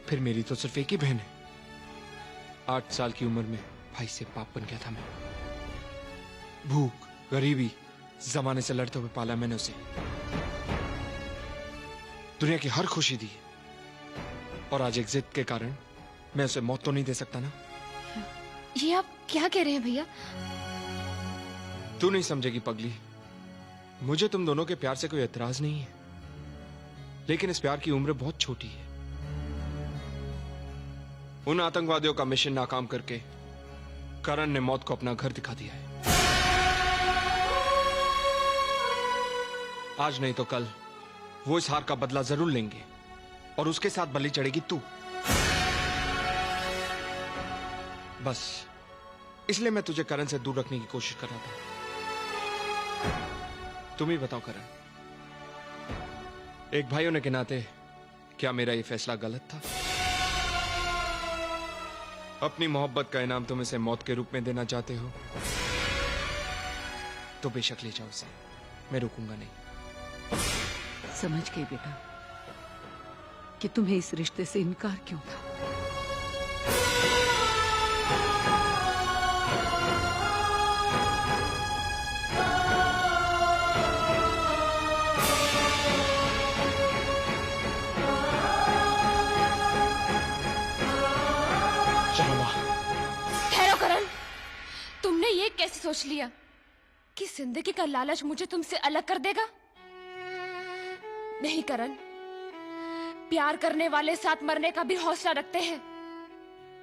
फिर मेरी तो सिर्फ एक ही बहन है। 8 साल की उम्र में भाई से बाप बन गया था मैं। भूख, गरीबी, जमाने से लड़ते हुए पाला मैंने उसे। दुनिया की हर खुशी दी, और आज एक जिद के कारण मैं उसे मौत तो नहीं दे सकता ना। ये आप क्या कह रहे हैं भैया? तू नहीं समझेगी पगली। मुझे तुम दोनों के प्यार से कोई एतराज नहीं है, लेकिन इस प्यार की उम्र बहुत छोटी है। उन आतंकवादियों का मिशन नाकाम करके करण ने मौत को अपना घर दिखा दिया है। आज नहीं तो कल वो इस हार का बदला जरूर लेंगे, और उसके साथ बलि चढ़ेगी तू। बस इसलिए मैं तुझे करण से दूर रखने की कोशिश कर रहा था। तुम ही बताओ करण, एक भाई होने के नाते क्या मेरा ये फैसला गलत था? अपनी मोहब्बत का इनाम तुम इसे मौत के रूप में देना चाहते हो तो बेशक ले जाओ इसे, मैं रुकूंगा नहीं। समझ गई बेटा कि तुम्हें इस रिश्ते से इनकार क्यों था। ठहरो करण, तुमने ये कैसे सोच लिया कि जिंदगी का लालच मुझे तुमसे अलग कर देगा? नहीं करण, प्यार करने वाले साथ मरने का भी हौसला रखते हैं।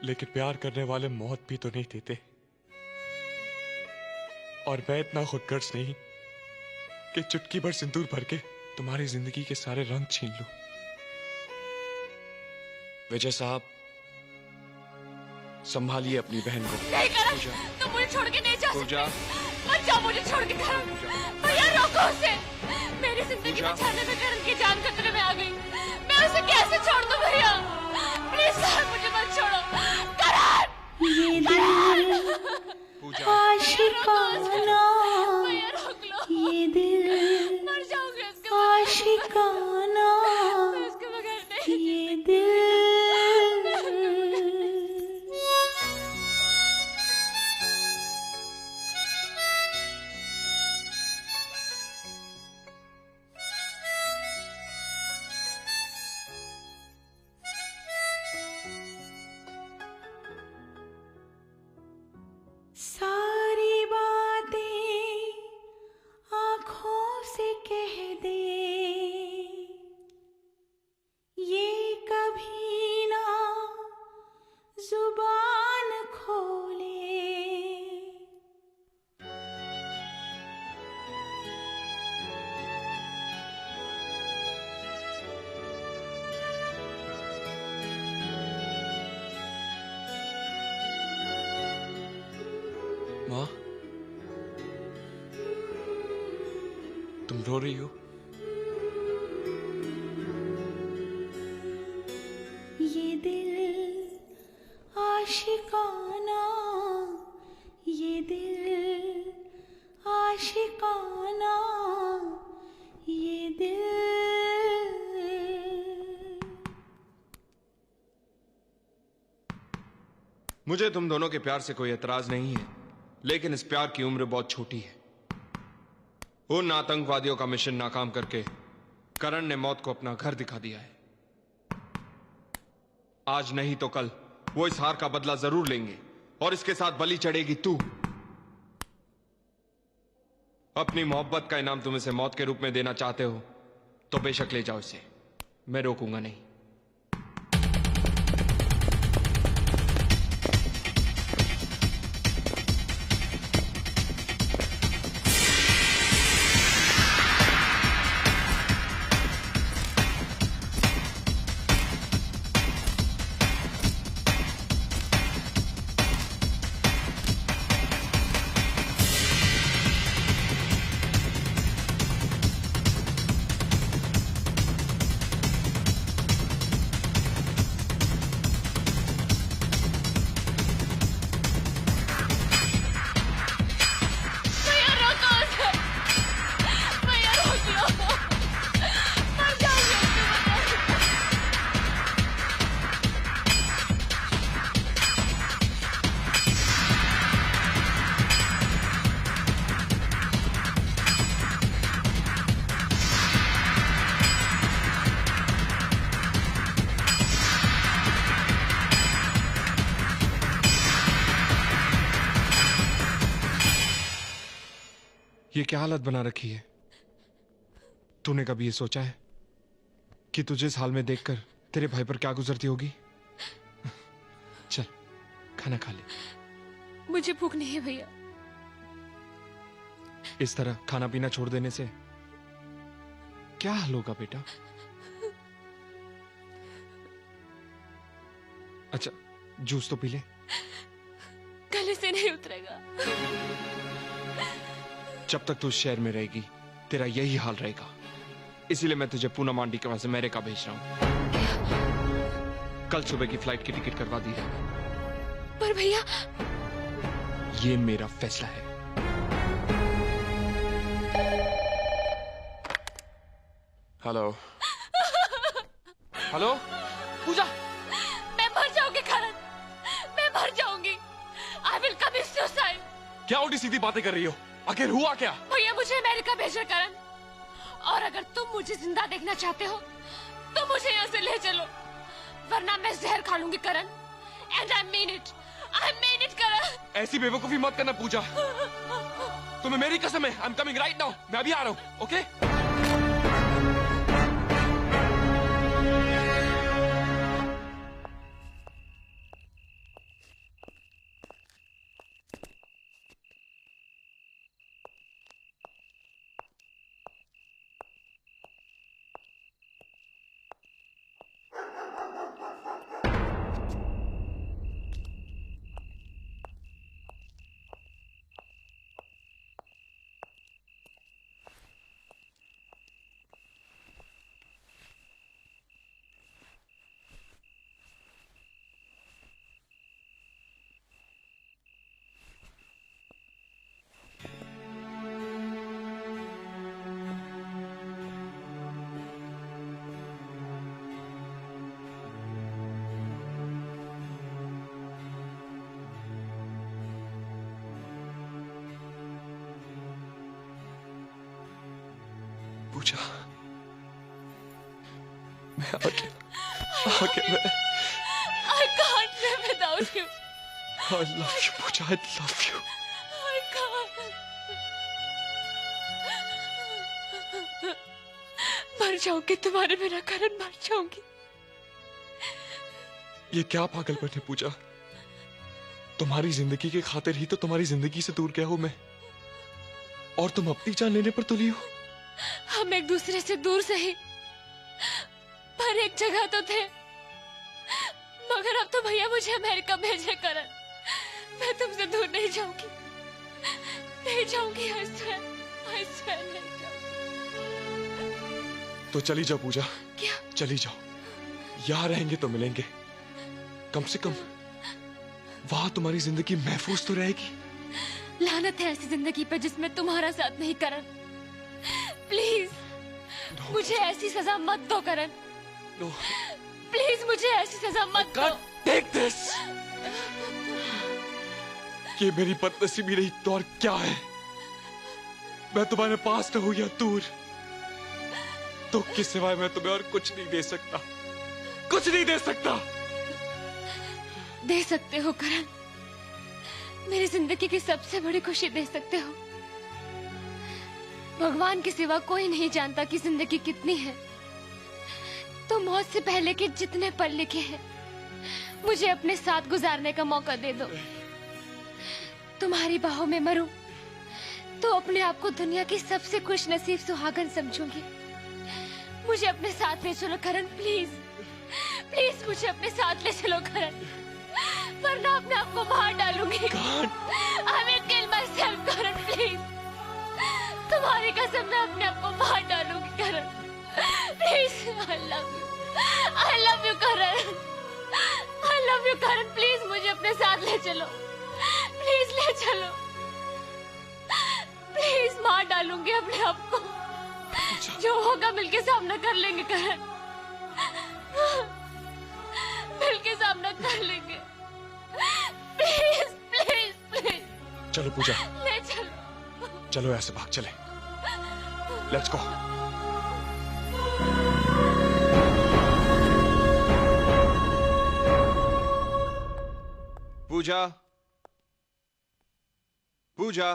लेकिन प्यार करने वाले मौत भी तो नहीं देते, और मैं इतना खुदगर्ज नहीं कि चुटकी भर सिंदूर भर के तुम्हारी जिंदगी के सारे रंग छीन लूं। विजय साहब, संभालिए अपनी बहन को। नहीं करण, तुम मुझे छोड़ के नहीं जा पूजा, मत जाओ मुझे छोड़ के करण। भैया रोको उसे, मेरी जिंदगी बचाने में करण की जान खतरे में आ गई। मैं उसे कैसे छोड़ दूं भैया? प्लीज सर मुझे मत छोड़ो। करण! माँ, तुम रो रही हो? ये दिल आशिकाना, ये दिल आशिकाना, ये दिल। मुझे तुम दोनों के प्यार से कोई एतराज नहीं है, लेकिन इस प्यार की उम्र बहुत छोटी है। उन आतंकवादियों का मिशन नाकाम करके करण ने मौत को अपना घर दिखा दिया है। आज नहीं तो कल वो इस हार का बदला जरूर लेंगे, और इसके साथ बलि चढ़ेगी तू। अपनी मोहब्बत का इनाम तुम इसे मौत के रूप में देना चाहते हो तो बेशक ले जाओ इसे, मैं रोकूंगा नहीं। ये क्या हालत बना रखी है? तूने कभी ये सोचा है कि तुझे इस हाल में देखकर तेरे भाई पर क्या गुजरती होगी? चल खाना खा ले। मुझे भूख नहीं है भैया। इस तरह खाना पीना छोड़ देने से क्या हाल होगा बेटा? अच्छा जूस तो पी ले। गले से नहीं उतरेगा। जब तक तू इस शहर में रहेगी तेरा यही हाल रहेगा, इसीलिए मैं तुझे पूनम आंटी के पास अमेरिका भेज रहा हूं। कल सुबह की फ्लाइट की टिकट करवा दी है। पर भैया ये मेरा फैसला है। हेलो हेलो पूजा, मैं मर जाऊंगी करण, मैं मर जाऊंगी। I will commit suicide. क्या उल्टी सीधी बातें कर रही हो? आखिर हुआ क्या? भैया मुझे अमेरिका भेजो करण, और अगर तुम मुझे जिंदा देखना चाहते हो तो मुझे यहाँ से ले चलो, वरना मैं जहर खा लूंगी Karan. And I mean it, I mean it Karan. ऐसी बेवकूफी मत करना पूजा, तुम्हें मेरी कसम है। I am coming right now. मैं अभी आ रहा हूँ। ओके पूजा, मैं आगे मैं I can't live without you. I love you Pooja, I love you. I can't. मर जाऊंगी तुम्हारे बिना करण, मर जाऊंगी। ये क्या पागलपन है पूजा? तुम्हारी जिंदगी के खातिर ही तो तुम्हारी जिंदगी से दूर गया हूं मैं, और तुम अपनी जान लेने पर तुली हो। हम एक दूसरे से दूर सही, पर एक जगह तो थे। मगर अब तो भैया मुझे अमेरिका भेजे करण, मैं तुमसे दूर नहीं जाऊंगी। नहीं जाऊंगी हसन, हसन नहीं तो चली जाओ पूजा। क्या? चली जाओ, यहाँ रहेंगे तो मिलेंगे, कम से कम वहां तुम्हारी जिंदगी महफूज तो रहेगी। लानत है ऐसी जिंदगी पे जिसमें तुम्हारा साथ नहीं करण। प्लीज मुझे ऐसी सजा मत दो करण। प्लीज मुझे ऐसी सजा मत दो। Take this. ये मेरी बदनसीबी नहीं तो और क्या है? मैं तुम्हारे पास रहूं या दूर, दुख के सिवाय मैं तुम्हें और कुछ नहीं दे सकता, कुछ नहीं दे सकता। दे सकते हो करण, मेरी जिंदगी की सबसे बड़ी खुशी दे सकते हो। भगवान के सिवा कोई नहीं जानता कि जिंदगी कितनी है। तो मौत से पहले के जितने पल लिखे हैं मुझे अपने साथ गुजारने का मौका दे दो। तुम्हारी बाहों में मरूं तो अपने आप को दुनिया की सबसे खुश नसीब सुहागन समझूंगी। मुझे अपने साथ ले चलो करण, प्लीज प्लीज मुझे अपने साथ ले चलो करण, वरना अपने आप को मार डालूंगी। I will kill myself Karan, please. तुम्हारी कसम मैं अपने आप को मार डालूंगी Karan, please. I love you Karan, I love you Karan, please मुझे अपने साथ ले चलो, प्लीज ले चलो, प्लीज। मार डालूंगी अपने आप को, जो होगा मिलके सामना कर लेंगे करण, मिलके सामना कर लेंगे। Please please please. चलो पूजा, ले चलो, चलो ऐसे भाग चले। Let's go. पूजा, पूजा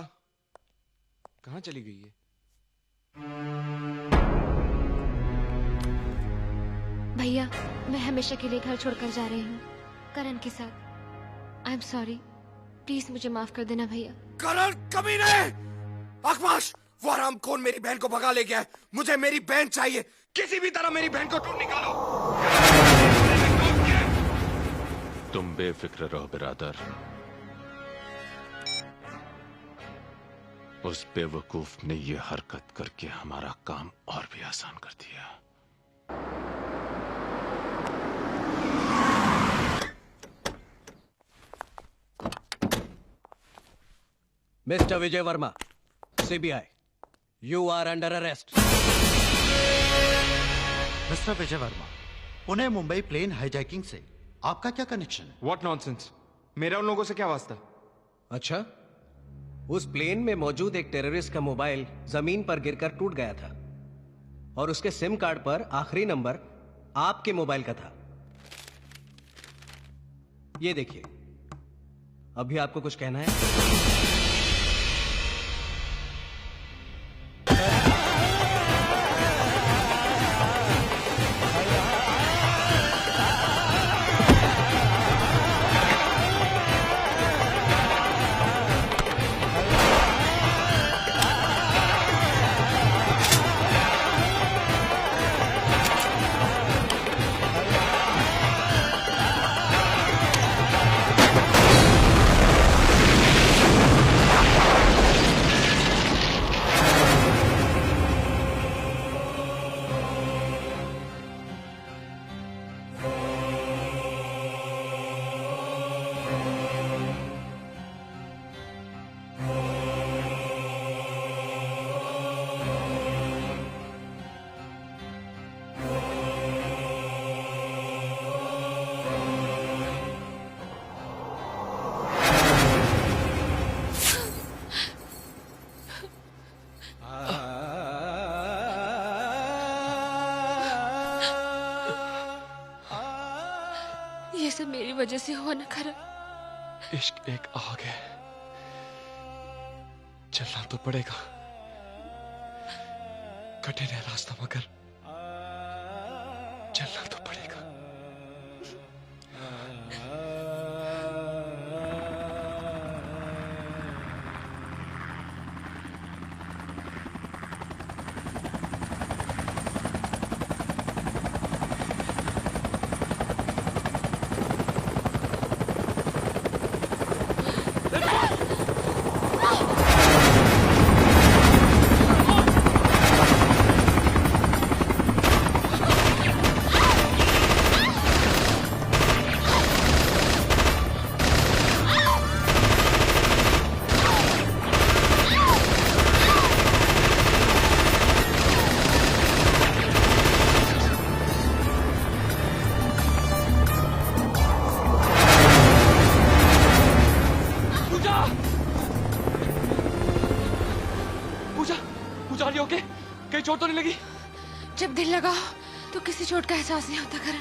कहाँ चली गई है? भैया मैं हमेशा के लिए घर छोड़कर जा रही हूँ करण के साथ। आई एम सॉरी, प्लीज मुझे माफ कर देना भैया। करण कमीने! अखबाश, वो हरामखोर मेरी बहन को भगा ले गया है। मुझे मेरी बहन चाहिए, किसी भी तरह मेरी बहन को ढूंढ निकालो। तुम बेफिक्र रहो बिरादर, उस बेवकूफ ने ये हरकत करके हमारा काम और भी आसान कर दिया। Mister Vijay Verma, CBI, you are under arrest. Mister Vijay Verma, Pune Mumbai plane hijacking से आपका क्या कनेक्शन है? व्हाट नॉनसेंस, मेरा उन लोगों से क्या वास्ता? अच्छा, उस प्लेन में मौजूद एक टेररिस्ट का मोबाइल जमीन पर गिरकर टूट गया था और उसके सिम कार्ड पर आखिरी नंबर आपके मोबाइल का था। ये देखिए, अभी आपको कुछ कहना है? ये सब मेरी वजह से हुआ ना करण। इश्क एक आग है, चलना तो पड़ेगा। कठिन है रास्ता मगर चलना तो पड़ेगा। चोट तो नहीं लगी? जब दिल लगाओ तो किसी चोट का एहसास नहीं होता करण।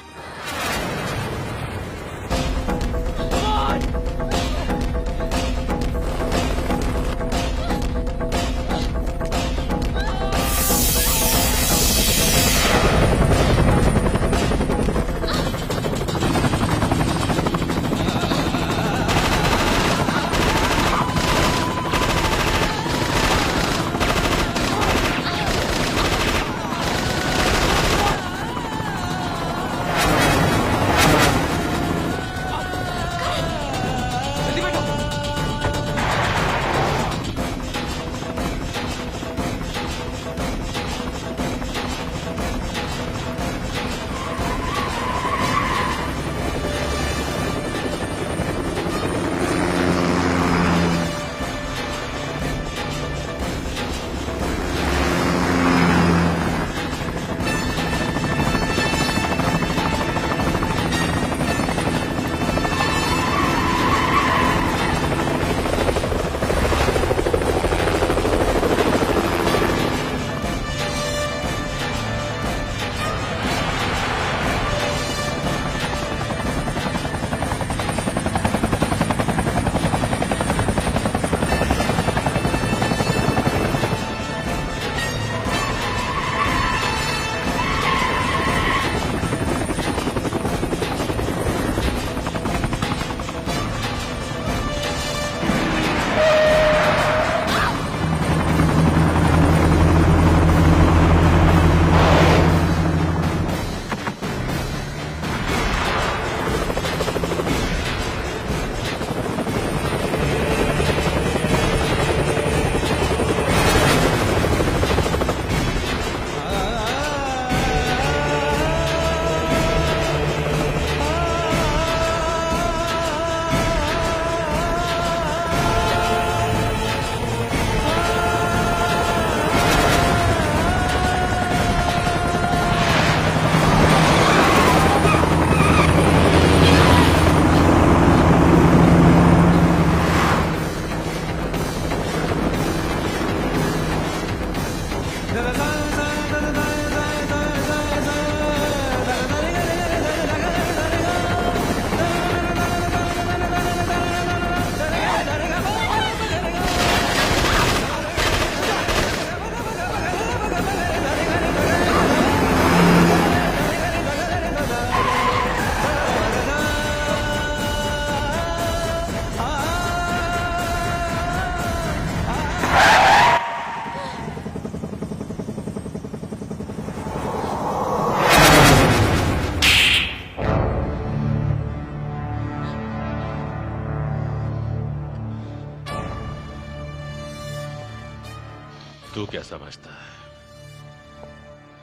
तू क्या समझता है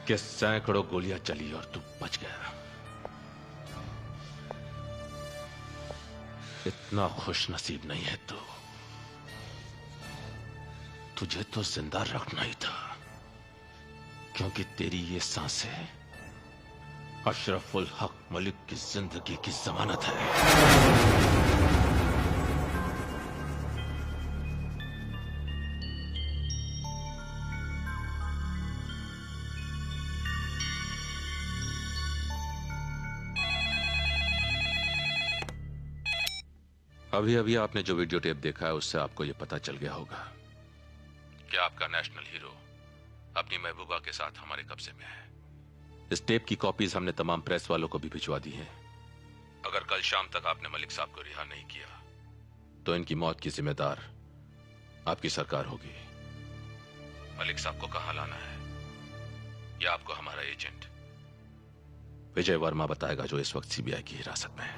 कि सैकड़ों गोलियां चली और तू बच गया? इतना खुश नसीब नहीं है तू। तुझे तो जिंदा रखना ही था, क्योंकि तेरी ये सांसें अशरफुल हक मलिक की जिंदगी की जमानत है। अभी अभी आपने जो वीडियो टेप देखा है उससे आपको यह पता चल गया होगा कि आपका नेशनल हीरो अपनी महबूबा के साथ हमारे कब्जे में है। इस टेप की कॉपीज हमने तमाम प्रेस वालों को भी भिजवा दी हैं। अगर कल शाम तक आपने मलिक साहब को रिहा नहीं किया तो इनकी मौत की जिम्मेदार आपकी सरकार होगी। मलिक साहब को कहां लाना है यह आपको हमारा एजेंट विजय वर्मा बताएगा, जो इस वक्त सीबीआई की हिरासत में है।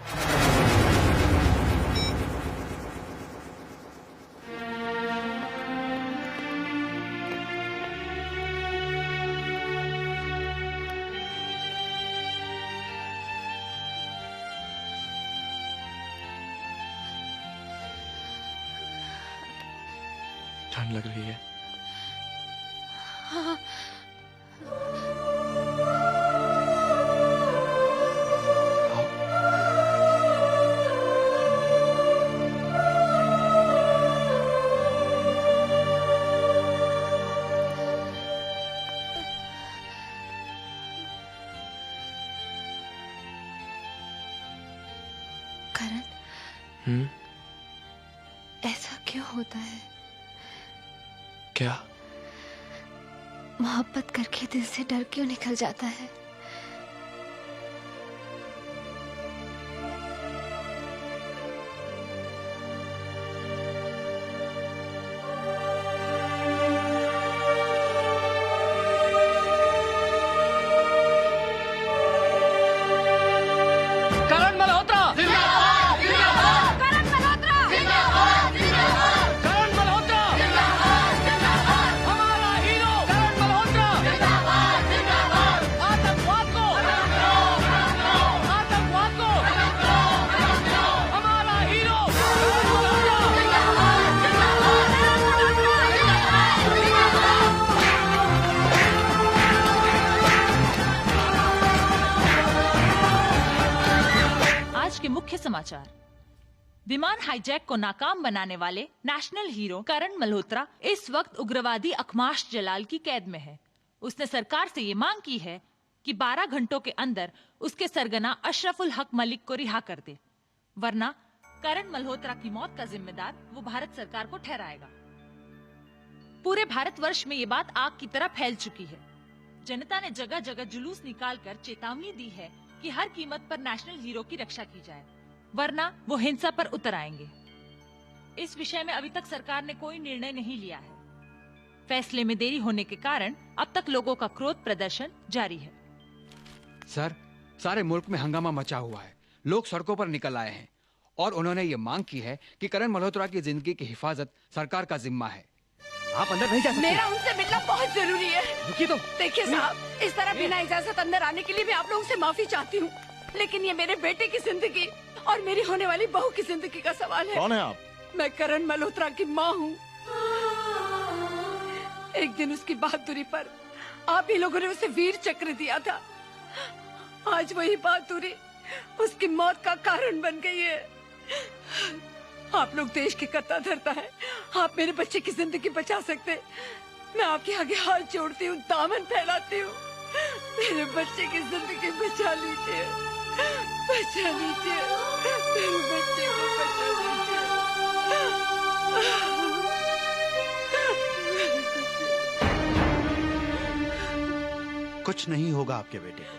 ठंड लग रही है। हाँ। ऐसा क्यों होता है? क्या? मोहब्बत करके दिल से डर क्यों निकल जाता है? करण मल्होत्रा जिंदाबाद जिंदाबाद करण मल्होत्रा जिंदाबाद जिंदाबाद करण मल्होत्रा जिंदाबाद जिंदाबाद हमारा हीरो करण मल्होत्रा जिंदाबाद जिंदाबाद आतंकवाद को आतंकवाद को हमारा हीरो करण मल्होत्रा आज के मुख्य समाचार। विमान हाईजैक को नाकाम बनाने वाले नेशनल हीरो करण मल्होत्रा इस वक्त उग्रवादी अखमाश जलाल की कैद में है। उसने सरकार से ये मांग की है कि 12 घंटों के अंदर उसके सरगना अशरफुल हक मलिक को रिहा कर दे, वरना करण मल्होत्रा की मौत का जिम्मेदार वो भारत सरकार को ठहराएगा। पूरे भारतवर्ष में ये बात आग की तरह फैल चुकी है। जनता ने जगह जगह जुलूस निकालकर चेतावनी दी है कि हर कीमत पर नेशनल हीरो की रक्षा की जाए, वरना वो हिंसा पर उतर आएंगे। इस विषय में अभी तक सरकार ने कोई निर्णय नहीं लिया है। फैसले में देरी होने के कारण अब तक लोगों का क्रोध प्रदर्शन जारी है। सर, सारे मुल्क में हंगामा मचा हुआ है। लोग सड़कों पर निकल आए हैं और उन्होंने ये मांग की है कि करण मल्होत्रा की जिंदगी की हिफाजत सरकार का जिम्मा है। आप अंदर नहीं जा सकते। मेरा उनसे मिलना बहुत जरूरी है। रुकिए तो। देखिए साहब, इस तरह बिना इजाजत अंदर आने के लिए मैं आप लोगों से माफी चाहती हूँ, लेकिन ये मेरे बेटे की जिंदगी और मेरी होने वाली बहू की जिंदगी का सवाल है। कौन है आप? मैं करण मल्होत्रा की माँ हूँ। एक दिन उसकी बहादुरी पर आप ही लोगों ने उसे वीर चक्र दिया था। आज वही बहादुरी उसकी मौत का कारण बन गई है। आप लोग देश के कर्ता धर्ता है, आप मेरे बच्चे की जिंदगी बचा सकते। मैं आपके आगे हाथ जोड़ती हूँ, दामन फैलाती हूँ। मेरे बच्चे की जिंदगी बचा लीजिए, बचा लीजिए, मेरे बच्चे को बचा लीजिए। कुछ नहीं होगा आपके बेटे को।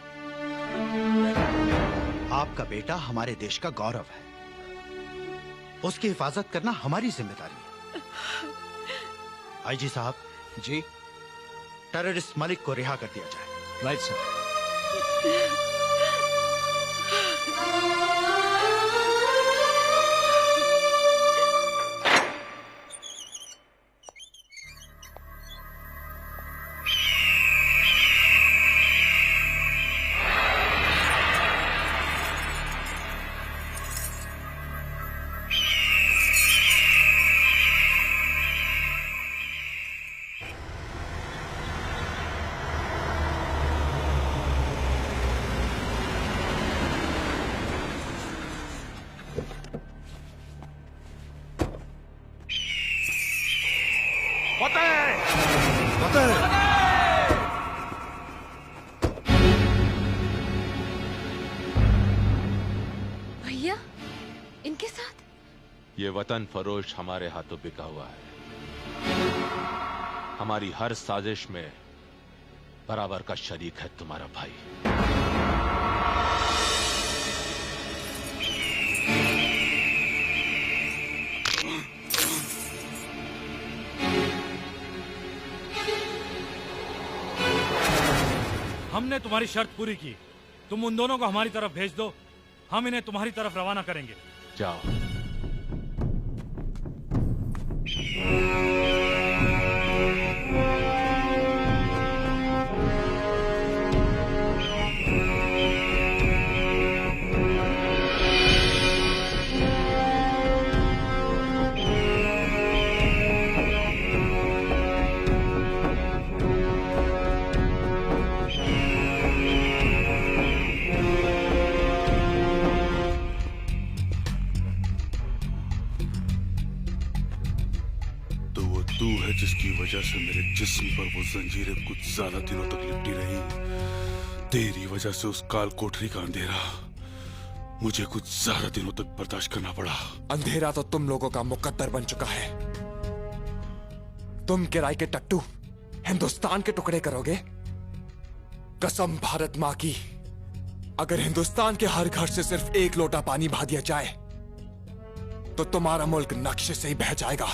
आपका बेटा हमारे देश का गौरव है, उसकी हिफाजत करना हमारी जिम्मेदारी है। आईजी साहब जी, टेररिस्ट मलिक को रिहा कर दिया जाए। Right sir. भैया, इनके साथ? ये वतन फरोश हमारे हाथों बिका हुआ है। हमारी हर साजिश में बराबर का शरीक है तुम्हारा भाई। हमने तुम्हारी शर्त पूरी की, तुम उन दोनों को हमारी तरफ भेज दो, हम इन्हें तुम्हारी तरफ रवाना करेंगे। जाओ। तू है जिसकी वजह से मेरे जिस्म पर वो जंजीरें कुछ ज्यादा दिनों तक लिपटी रही। तेरी वजह से उस काल कोठरी का अंधेरा मुझे कुछ ज्यादा दिनों तक बर्दाश्त करना पड़ा। अंधेरा तो तुम लोगों का मुकद्दर बन चुका है। तुम किराए के टट्टू हिंदुस्तान के टुकड़े करोगे? कसम भारत मां की, अगर हिंदुस्तान के हर घर से सिर्फ एक लोटा पानी बहा दिया जाए तो तुम्हारा मुल्क नक्शे से ही बह जाएगा।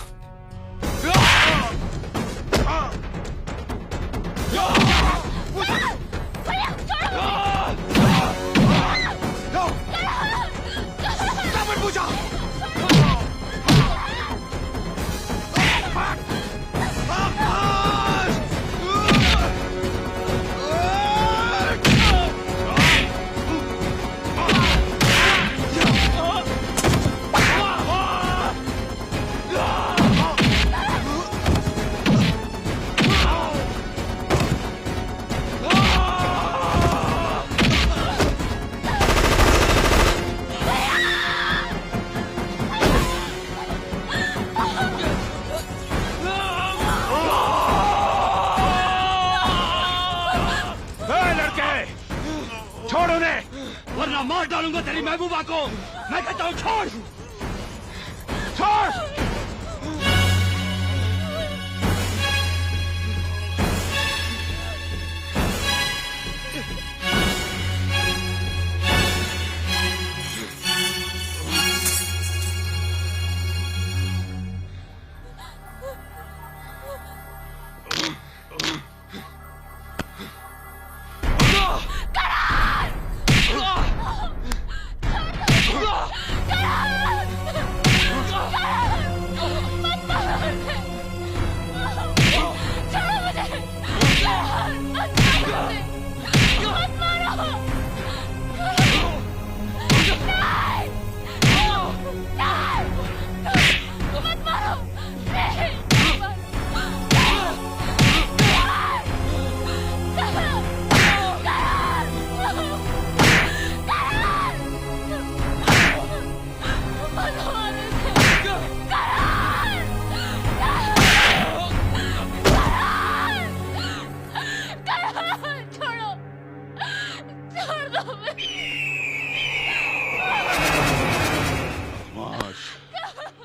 छोड़ उन्हें, वरना मार डालूंगा तेरी महबूबा को। मैं कहता हूँ छोड़, छोड़।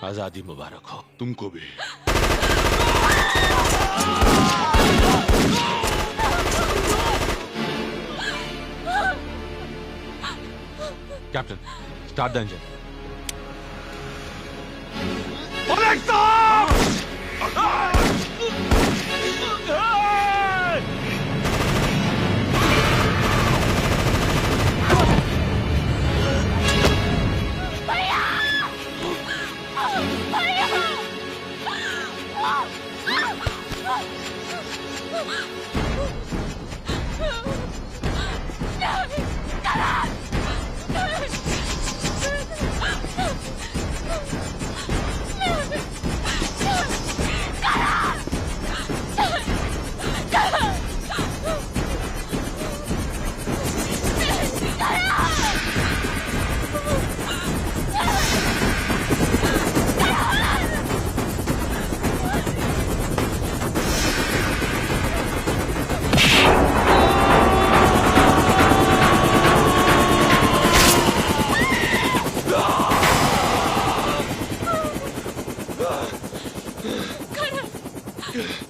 आजादी मुबारक हो। तुमको भी। Captain, start the engine. Good.